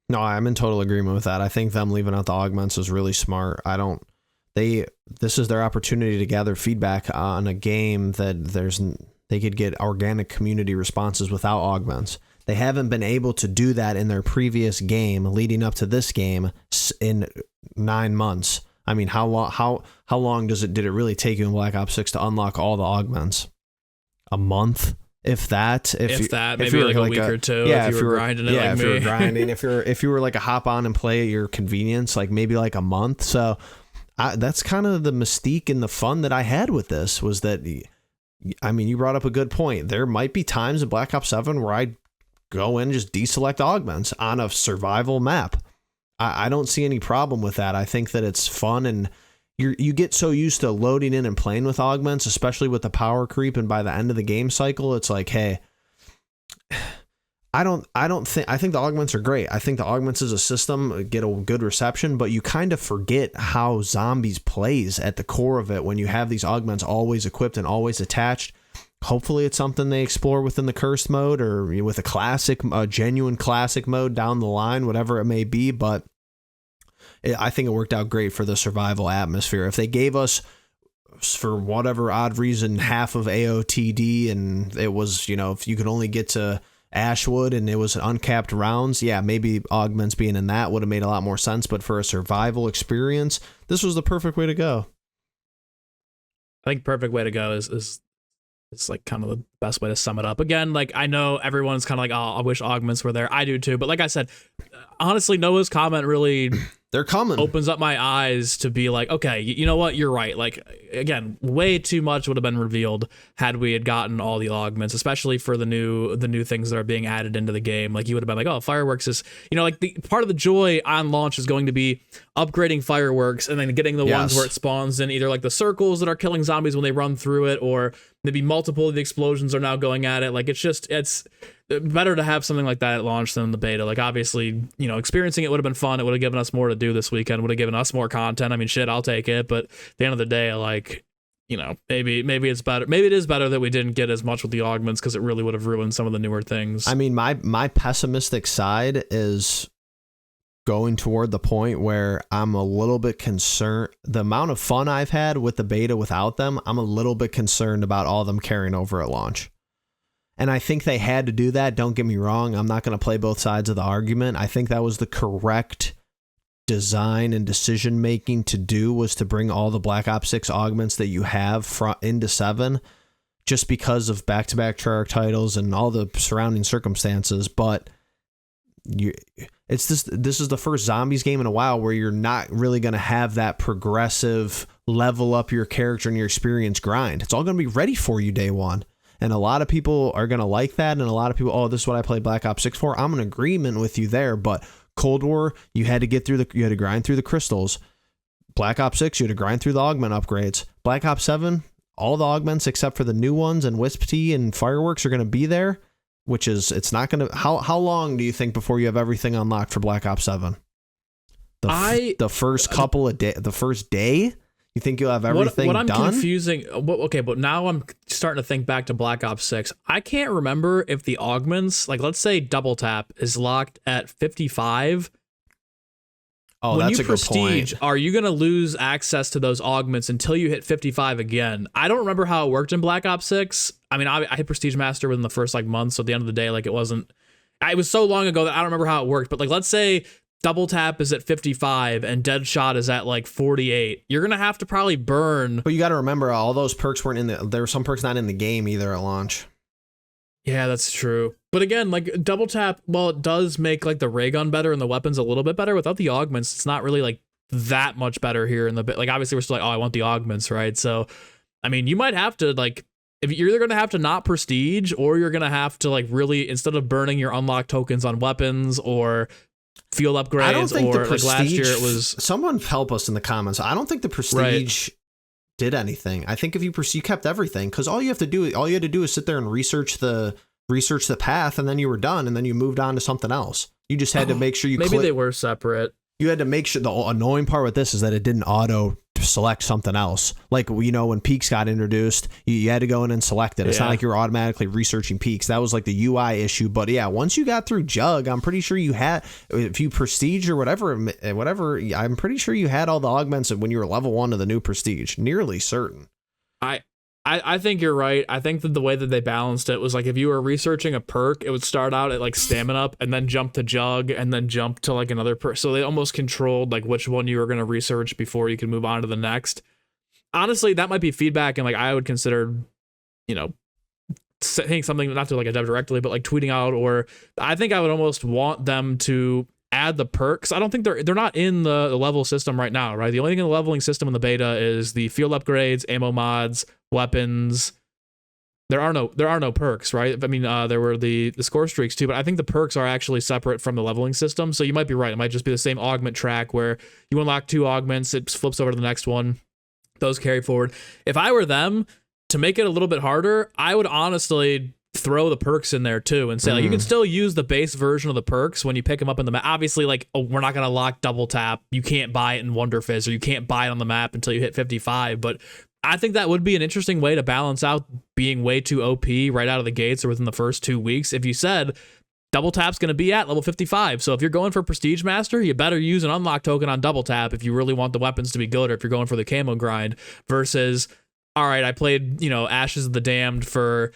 No, I'm in total agreement with that. I think them leaving out the augments is really smart. This is their opportunity to gather feedback on a game that they could get organic community responses without augments. They haven't been able to do that in their previous game leading up to this game in 9 months. I mean, how long did it really take you in Black Ops 6 to unlock all the augments? A month, if that. Maybe a week or two. Yeah, if you were grinding it. Yeah, if you were grinding, if you were a hop on and play at your convenience, maybe a month. So that's kind of the mystique and the fun that I had with this was that. I mean, you brought up a good point. There might be times in Black Ops 7 where I go in and just deselect augments on a survival map. I don't see any problem with that. I think that it's fun, and you get so used to loading in and playing with augments, especially with the power creep, and by the end of the game cycle, it's like, hey, I think the augments are great. I think the augments as a system get a good reception, but you kind of forget how zombies plays at the core of it when you have these augments always equipped and always attached. Hopefully it's something they explore within the cursed mode or with a genuine classic mode down the line, whatever it may be. But I think it worked out great for the survival atmosphere. If they gave us, for whatever odd reason, half of AOTD and it was, if you could only get to Ashwood and it was uncapped rounds, yeah, maybe augments being in that would have made a lot more sense. But for a survival experience, this was the perfect way to go. I think perfect way to go is like kind of the best way to sum it up. Again, like I know everyone's kind of like, oh, I wish augments were there. I do too. But like I said, honestly, Noah's comment really they're coming. Opens up my eyes to be like, okay, you know what? You're right. Like, again, way too much would have been revealed had we had gotten all the augments, especially for the new things that are being added into the game. Like, you would have been like, oh, fireworks is, like the part of the joy on launch is going to be upgrading fireworks and then getting the ones where it spawns in either like the circles that are killing zombies when they run through it, or maybe multiple of the explosions are now going at it. Like, it's better to have something like that at launch than the beta. Like, obviously, experiencing it would have been fun. It would have given us more to do this weekend, would have given us more content. I mean, shit, I'll take it. But at the end of the day, like, maybe it's better. Maybe it is better that we didn't get as much with the augments, because it really would have ruined some of the newer things. I mean, my pessimistic side is going toward the point where I'm a little bit concerned. The amount of fun I've had with the beta without them, I'm a little bit concerned about all of them carrying over at launch. And I think they had to do that. Don't get me wrong. I'm not going to play both sides of the argument. I think that was the correct design and decision making to do, was to bring all the Black Ops 6 augments that you have into 7, just because of back-to-back Treyarch titles and all the surrounding circumstances. But this is the first zombies game in a while where you're not really going to have that progressive level up your character and your experience grind. It's all going to be ready for you day one. And a lot of people are going to like that. And a lot of people, oh, this is what I played Black Ops 6 for. I'm in agreement with you there. But Cold War, you had to grind through the crystals. Black Ops 6, you had to grind through the augment upgrades. Black Ops 7, all the augments except for the new ones and Wisp Tea and Fireworks are going to be there, which is, it's not going to, how long do you think before you have everything unlocked for Black Ops 7? The first couple of days, the first day? You think you'll have everything done? What I'm confusing, okay, but now I'm starting to think back to Black Ops 6. I can't remember if the augments, like let's say Double Tap is locked at 55. Oh, when that's you a good point. Are you going to lose access to those augments until you hit 55 again? I don't remember how it worked in Black Ops 6. I mean, I hit Prestige Master within the first like month, so at the end of the day, like it was so long ago that I don't remember how it worked. But like, let's say Double Tap is at 55 and Deadshot is at like 48. You're going to have to probably burn. But you got to remember, all those perks weren't there were some perks not in the game either at launch. Yeah, that's true. But again, like Double Tap, while it does make like the ray gun better and the weapons a little bit better, without the augments, it's not really like that much better here in the bit. Like, obviously we're still like, oh, I want the augments, right? So, I mean, you might have to like, if you're either going to have to not prestige, or you're going to have to like really, instead of burning your unlocked tokens on weapons or field upgrades, I don't think or the prestige, like last year it was. Someone help us in the comments. I don't think the prestige did anything. I think if you kept everything, because all you had to do is sit there and research the path, and then you were done, and then you moved on to something else. You just had to make sure you they were separate. You had to make sure. The annoying part with this is that it didn't auto select something else. Like, when peaks got introduced, you had to go in and select it. It's not like you were automatically researching peaks. That was like the UI issue. But yeah, once you got through Jug, I'm pretty sure you had, if you prestige or whatever, I'm pretty sure you had all the augments when you were level 1 of the new prestige. Nearly certain. I think you're right. I think that the way that they balanced it was like, if you were researching a perk, it would start out at like stamina up and then jump to Jug and then jump to like another perk. So they almost controlled like which one you were going to research before you could move on to the next. Honestly, that might be feedback, and like I would consider, saying something, not to like a dev directly, but like tweeting out, or I think I would almost want them to add the perks. I don't think they're not in the level system right now, right? The only thing in the leveling system in the beta is the field upgrades, ammo mods, weapons. There are no perks, right? I mean, there were the score streaks too, but I think the perks are actually separate from the leveling system. So you might be right. It might just be the same augment track where you unlock 2 augments, it flips over to the next one. Those carry forward. If I were them, to make it a little bit harder, I would honestly throw the perks in there too and say like, you can still use the base version of the perks when you pick them up in the map. Obviously, like, we're not going to lock double tap. You can't buy it in Wonder Fizz, or you can't buy it on the map until you hit 55. But I think that would be an interesting way to balance out being way too OP right out of the gates or within the first 2 weeks. If you said double tap's going to be at level 55. So if you're going for Prestige Master, you better use an unlock token on double tap if you really want the weapons to be good, or if you're going for the camo grind, versus, all right, I played, Ashes of the Damned for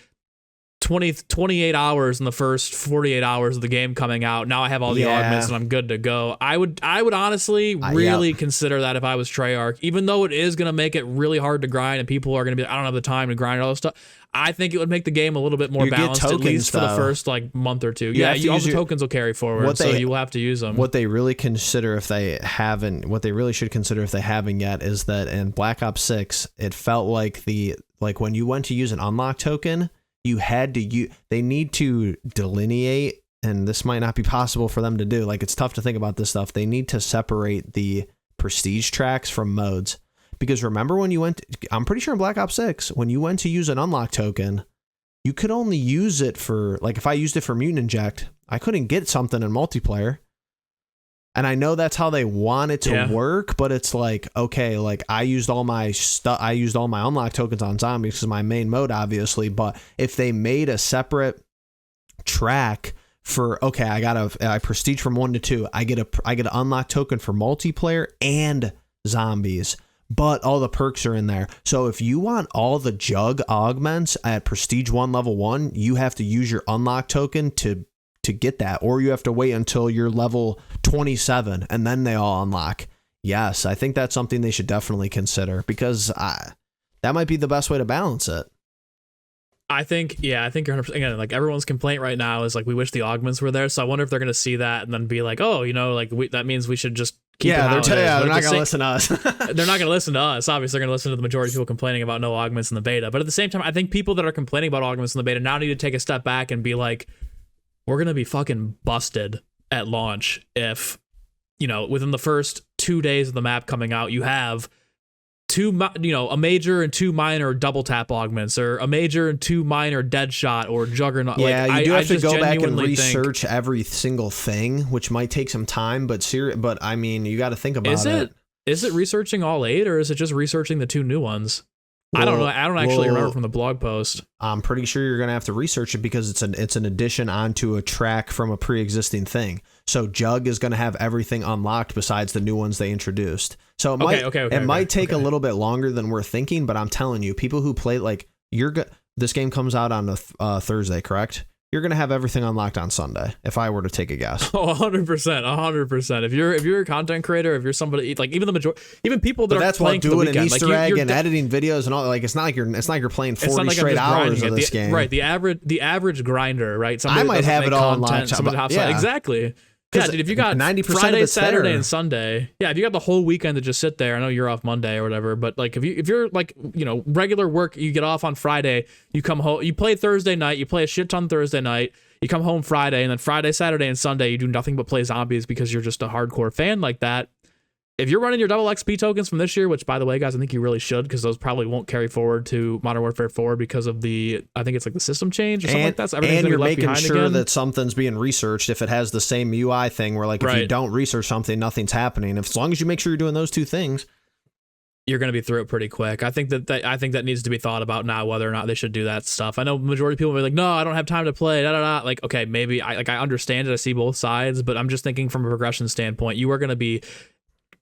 28 hours in the first 48 hours of the game coming out. Now I have all the augments and I'm good to go. I would honestly really consider that if I was Treyarch, even though it is going to make it really hard to grind and people are going to be like, I don't have the time to grind all this stuff. I think it would make the game a little bit more balanced, tokens, at least for the first month or two. All the tokens will carry forward, so you will have to use them. What they really consider if they haven't, what they really should consider if they haven't yet, is that in Black Ops 6, it felt like when you went to use an unlock token, you had to they need to delineate, and this might not be possible for them to do. Like, it's tough to think about this stuff. They need to separate the prestige tracks from modes. Because remember when you went, I'm pretty sure in Black Ops 6, when you went to use an unlock token, you could only use it for, like, if I used it for Mutant Inject, I couldn't get something in multiplayer. And I know that's how they want it to work, but it's like, okay, like, I used all my unlock tokens on zombies because my main mode, obviously. But if they made a separate track for, okay, I prestige from 1 to 2, I get an unlock token for multiplayer and zombies, but all the perks are in there. So if you want all the jug augments at prestige 1 level 1, you have to use your unlock token to get that, or you have to wait until you're level 27 and then they all unlock. Yes, I think that's something they should definitely consider, because that might be the best way to balance it. I think you're 100%. Again, like, everyone's complaint right now is like, we wish the augments were there. So I wonder if they're going to see that and then be like, oh, that means we should just keep it how it is. They're not going to listen to us. They're not going to listen to us. Obviously, they're going to listen to the majority of people complaining about no augments in the beta. But at the same time, I think people that are complaining about augments in the beta now need to take a step back and be like, we're going to be fucking busted at launch if, within the first 2 days of the map coming out, you have a major and 2 minor double tap augments, or a major and 2 minor dead shot or juggernaut. Yeah, like, you do have to go back and research every single thing, which might take some time, but I mean, you got to think about it. Is it researching all 8, or is it just researching the 2 new ones? I don't know. I don't actually remember from the blog post. I'm pretty sure you're going to have to research it, because it's an addition onto a track from a pre-existing thing. So Jug is going to have everything unlocked besides the new ones they introduced. So it might take a little bit longer than we're thinking, but I'm telling you, people who play, like, this game comes out on a Thursday, correct? You're going to have everything unlocked on Sunday, if I were to take a guess. Oh, 100%. If you're a content creator, if you're somebody, like, even people that that's are playing doing an Easter egg and editing videos and all. Like, it's not like you're playing 40 straight hours of this game. Right. The average grinder, right? Somebody I might have it all unlocked. Exactly. Yeah, dude, if you got 90% Friday, Saturday, and Sunday, if you got the whole weekend to just sit there, I know you're off Monday or whatever, but like, if you're like, regular work, you get off on Friday, you come home, you play Thursday night, you play a shit ton Thursday night, you come home Friday, and then Friday, Saturday, and Sunday, you do nothing but play zombies because you're just a hardcore fan like that. If you're running your double XP tokens from this year, which, by the way, guys, I think you really should, because those probably won't carry forward to Modern Warfare 4 because of I think it's like the system change or something like that. So and you're making sure that something's being researched if it has the same UI thing where, like, if you don't research something, nothing's happening. As long as you make sure you're doing those 2 things, you're going to be through it pretty quick. I think that needs to be thought about now, whether or not they should do that stuff. I know the majority of people will be like, no, I don't have time to play, Like, okay, maybe I understand it. I see both sides, but I'm just thinking from a progression standpoint, you are going to be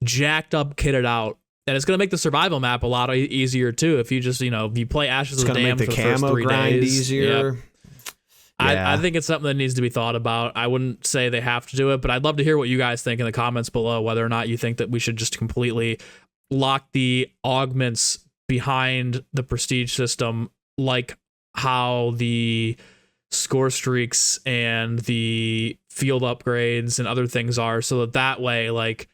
jacked up, kitted out, and it's going to make the survival map a lot easier too. If you just, if you play Ashes of the Damned for the first 3 days, easier. Yep. I think it's something that needs to be thought about. I wouldn't say they have to do it, but I'd love to hear what you guys think in the comments below, whether or not you think that we should just completely lock the augments behind the prestige system, like how the score streaks and the field upgrades and other things are, so that way, like,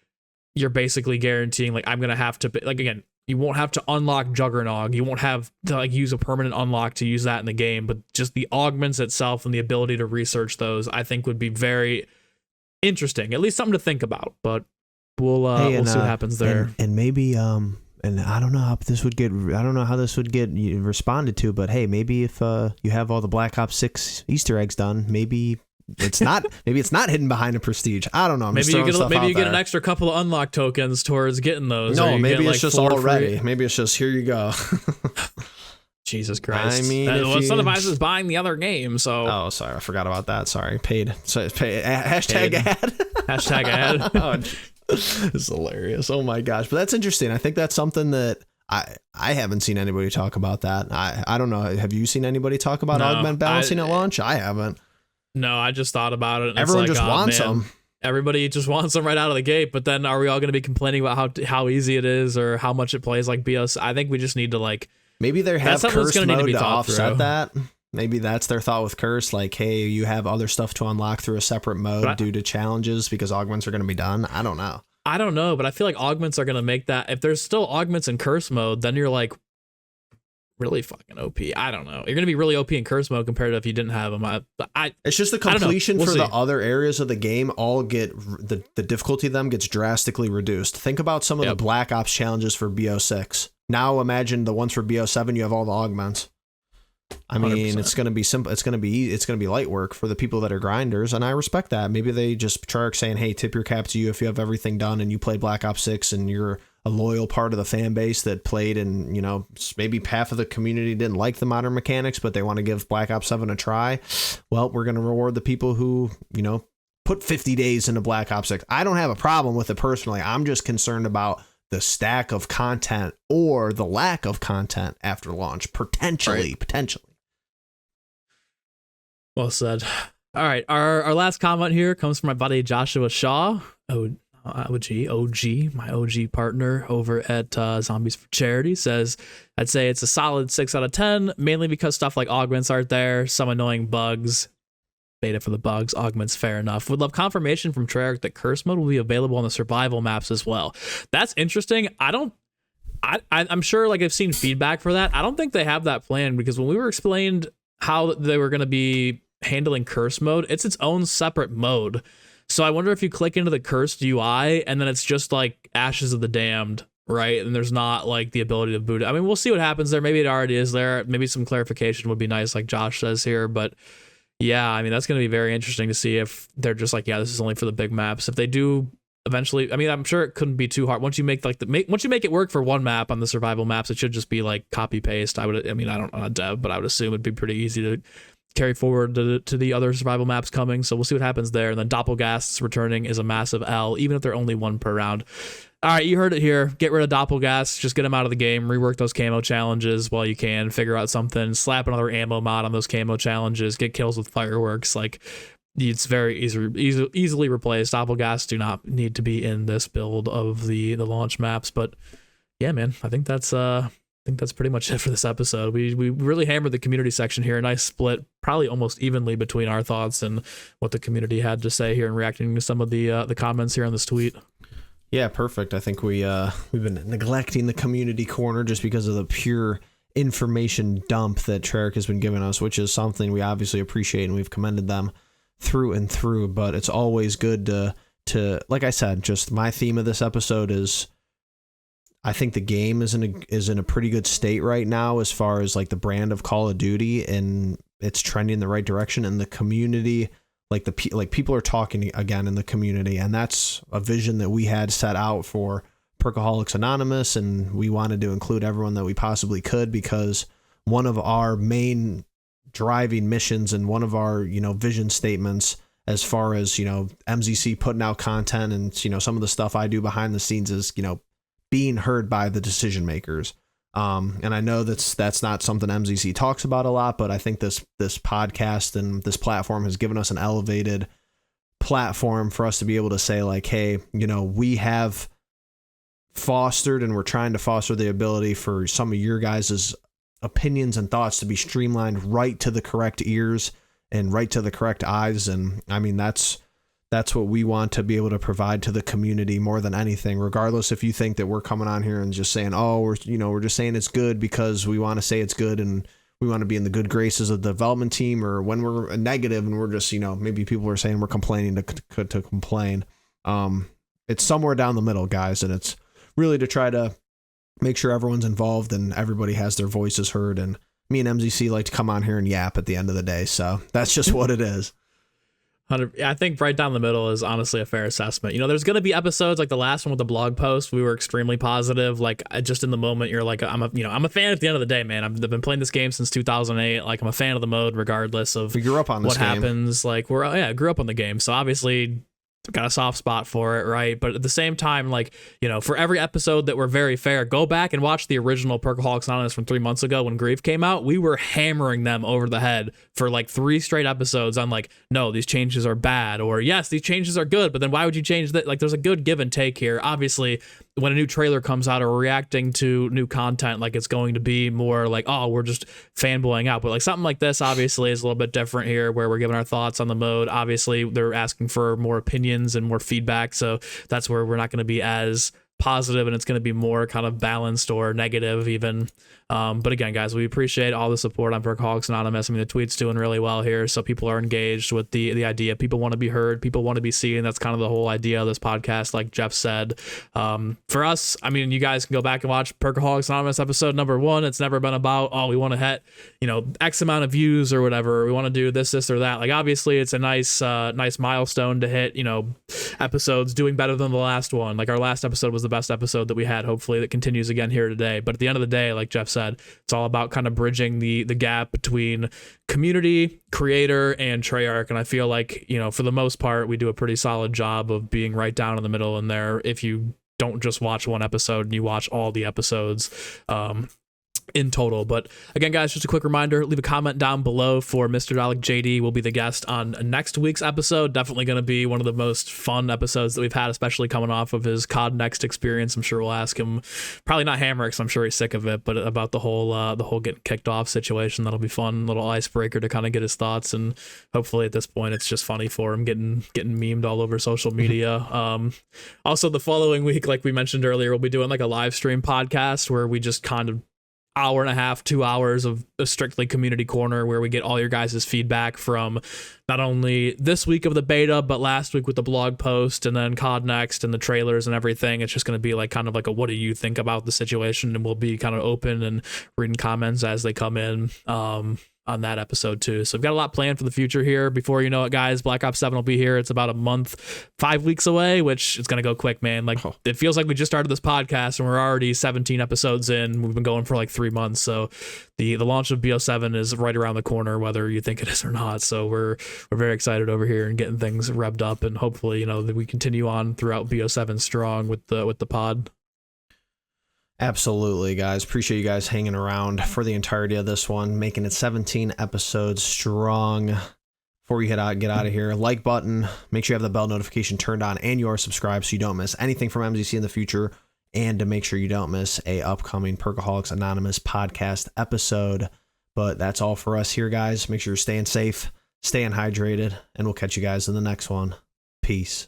you're basically guaranteeing, like, I'm going to have to, like, again, you won't have to unlock Juggernog. You won't have to, like, use a permanent unlock to use that in the game, but just the augments itself and the ability to research those, I think, would be very interesting. At least something to think about, but we'll see what happens there. And maybe And I don't know how this would get responded to, but hey, maybe if you have all the Black Ops 6 Easter eggs done, maybe it's not hidden behind a prestige. I don't know. Maybe you get an extra couple of unlock tokens towards getting those. No, maybe it's just already. Maybe it's just here you go. Jesus Christ. I mean, what incentivizes buying the other game, so. Oh, sorry. I forgot about that. Sorry. Paid. Hashtag ad. Hashtag ad. Oh, it's hilarious. Oh my gosh. But that's interesting. I think that's something that I haven't seen anybody talk about that. I don't know. Have you seen anybody talk about augment balancing at launch? I haven't. No, I just thought about it. And everyone it's like, just wants them. Everybody just wants them right out of the gate. But then are we all going to be complaining about how easy it is or how much it plays like BOS? I think we just need to like. Maybe they have curse mode to offset that. Maybe that's their thought with curse. Like, hey, you have other stuff to unlock through a separate mode due to challenges because augments are going to be done. I don't know, but I feel like augments are going to make that. If there's still augments in curse mode, then you're like really fucking OP. I don't know. You're going to be really OP in curse mode compared to if you didn't have them. It's just the completion for the other areas of the game all get the difficulty of them gets drastically reduced. Think about some of the Black Ops challenges for BO6. Now imagine the ones for BO7. You have all the augments. I mean, 100%. It's going to be simple. It's going to be light work for the people that are grinders, and I respect that. Maybe they just Treyarch saying, "Hey, tip your cap to you if you have everything done and you played Black Ops 6 and you're a loyal part of the fan base that played, and maybe half of the community didn't like the modern mechanics, but they want to give Black Ops 7 a try. Well, we're going to reward the people who put 50 days into Black Ops 6. I don't have a problem with it personally. I'm just concerned about the stack of content or the lack of content after launch, potentially. Well said. All right, our last comment here comes from my buddy Joshua Shaw, OG, my OG partner over at Zombies for Charity. Says, I'd say it's a solid 6 out of 10, mainly because stuff like augments aren't there, some annoying bugs. Beta for the bugs, augments, fair enough. Would love confirmation from Treyarch that curse mode will be available on the survival maps as well. That's interesting. I'm sure like I've seen feedback for that. I don't think they have that planned because when we were explained how they were going to be handling curse mode, it's its own separate mode. So I wonder if you click into the cursed UI and then it's just like Ashes of the Damned, right? And there's not like the ability to boot it. I mean, we'll see what happens there. Maybe it already is there. Maybe some clarification would be nice, like Josh says here, but yeah, I mean, that's going to be very interesting to see if they're just like, yeah, this is only for the big maps. If they do eventually, I mean, I'm sure it couldn't be too hard. Once you make once you make it work for one map on the survival maps, it should just be like copy paste. I'm not dev, but I would assume it'd be pretty easy to carry forward to the other survival maps coming. So we'll see what happens there. And then Doppelghast's returning is a massive L, even if they're only one per round. All right, you heard it here. Get rid of Doppelghast. Just get them out of the game. Rework those camo challenges while you can. Figure out something. Slap another ammo mod on those camo challenges. Get kills with fireworks. Like, it's very easily replaced. Doppelghast do not need to be in this build of the launch maps. But yeah, man, I think that's pretty much it for this episode. We really hammered the community section here. A nice split, probably almost evenly between our thoughts and what the community had to say here and reacting to some of the comments here on this tweet. Yeah, perfect. I think we've been neglecting the community corner just because of the pure information dump that Treyarch has been giving us, which is something we obviously appreciate and we've commended them through and through. But it's always good to like I said, just my theme of this episode is I think the game is in a pretty good state right now as far as like the brand of Call of Duty, and it's trending in the right direction, and the community. People are talking again in the community, and that's a vision that we had set out for Perkaholics Anonymous, and we wanted to include everyone that we possibly could because one of our main driving missions and one of our vision statements as far as MZC putting out content and some of the stuff I do behind the scenes is being heard by the decision makers. And I know that's not something MZC talks about a lot, but I think this podcast and this platform has given us an elevated platform for us to be able to say like, hey, we have fostered and we're trying to foster the ability for some of your guys' opinions and thoughts to be streamlined right to the correct ears and right to the correct eyes. And I mean, that's what we want to be able to provide to the community more than anything, regardless if you think that we're coming on here and just saying, oh, we're just saying it's good because we want to say it's good and we want to be in the good graces of the development team, or when we're negative and we're just, maybe people are saying we're complaining to complain. It's somewhere down the middle, guys. And it's really to try to make sure everyone's involved and everybody has their voices heard. And me and MZC like to come on here and yap at the end of the day. So that's just what it is. I think right down the middle is honestly a fair assessment. You know, there's going to be episodes like the last one with the blog post. We were extremely positive. Like, just in the moment, you're like, I'm a fan at the end of the day, man. I've been playing this game since 2008. Like, I'm a fan of the mode, regardless of we grew up on this what game. happens. Like, grew up on the game. So obviously, got a soft spot for it, right? But at the same time, like, you know, for every episode that we're very fair, go back and watch the original Perkaholics Anonymous from 3 months ago when Grief came out. We were hammering them over the head for like 3 straight episodes on like, no, these changes are bad, or yes, these changes are good, but then why would you change that? Like, there's a good give and take here. Obviously, when a new trailer comes out or we're reacting to new content, like, it's going to be more like, oh, we're just fanboying out. But like something like this obviously is a little bit different here, where we're giving our thoughts on the mode. Obviously, they're asking for more opinions and more feedback, so that's where we're not going to be as positive, and it's going to be more kind of balanced or negative even. But again, guys, we appreciate all the support on Perkaholics Anonymous. I mean, the tweet's doing really well here, so people are engaged with the idea. People want to be heard. People want to be seen. That's kind of the whole idea of this podcast, like Jeff said. For us, I mean, you guys can go back and watch Perkaholics Anonymous episode number 1. It's never been about, oh, we want to hit, you know, X amount of views or whatever. We want to do this or that. Like, obviously, it's a nice milestone to hit, you know, episodes doing better than the last one. Like, our last episode was the best episode that we had. Hopefully that continues again here today. But at the end of the day, like Jeff said, it's all about kind of bridging the gap between community, creator, and Treyarch. And I feel like, you know, for the most part, we do a pretty solid job of being right down in the middle in there. If you don't just watch one episode and you watch all the episodes in total. But again, guys, just a quick reminder, leave a comment down below for Mr. Dalek JD will be the guest on next week's episode. Definitely going to be one of the most fun episodes that we've had, especially coming off of his COD Next experience. I'm sure we'll ask him, probably not Hammer, because I'm sure he's sick of it, but about the whole getting kicked off situation. That'll be fun, little icebreaker to kind of get his thoughts, and hopefully at this point it's just funny for him getting memed all over social media. Also, the following week, like we mentioned earlier, we'll be doing like a live stream podcast where we just kind of hour and a half, 2 hours of a strictly community corner, where we get all your guys' feedback from not only this week of the beta, but last week with the blog post, and then COD Next and the trailers and everything. It's just going to be like kind of like a, what do you think about the situation? And we'll be kind of open and reading comments as they come in on that episode too. So we've got a lot planned for the future here. Before you know it, guys, Black Ops 7 will be here. It's about a month, 5 weeks away, which is going to go quick, man. Like, it feels like we just started this podcast and we're already 17 episodes in. We've been going for like 3 months. So the launch of BO7 is right around the corner, whether you think it is or not. So we're very excited over here and getting things revved up, and hopefully, you know, that we continue on throughout BO7 strong with the pod. Absolutely, guys. Appreciate you guys hanging around for the entirety of this one, making it 17 episodes strong. Before you get out of here, like button, make sure you have the bell notification turned on and you are subscribed so you don't miss anything from MZC in the future, and to make sure you don't miss a upcoming Perkaholics Anonymous podcast episode. But that's all for us here, guys. Make sure you're staying safe, staying hydrated, and we'll catch you guys in the next one. Peace.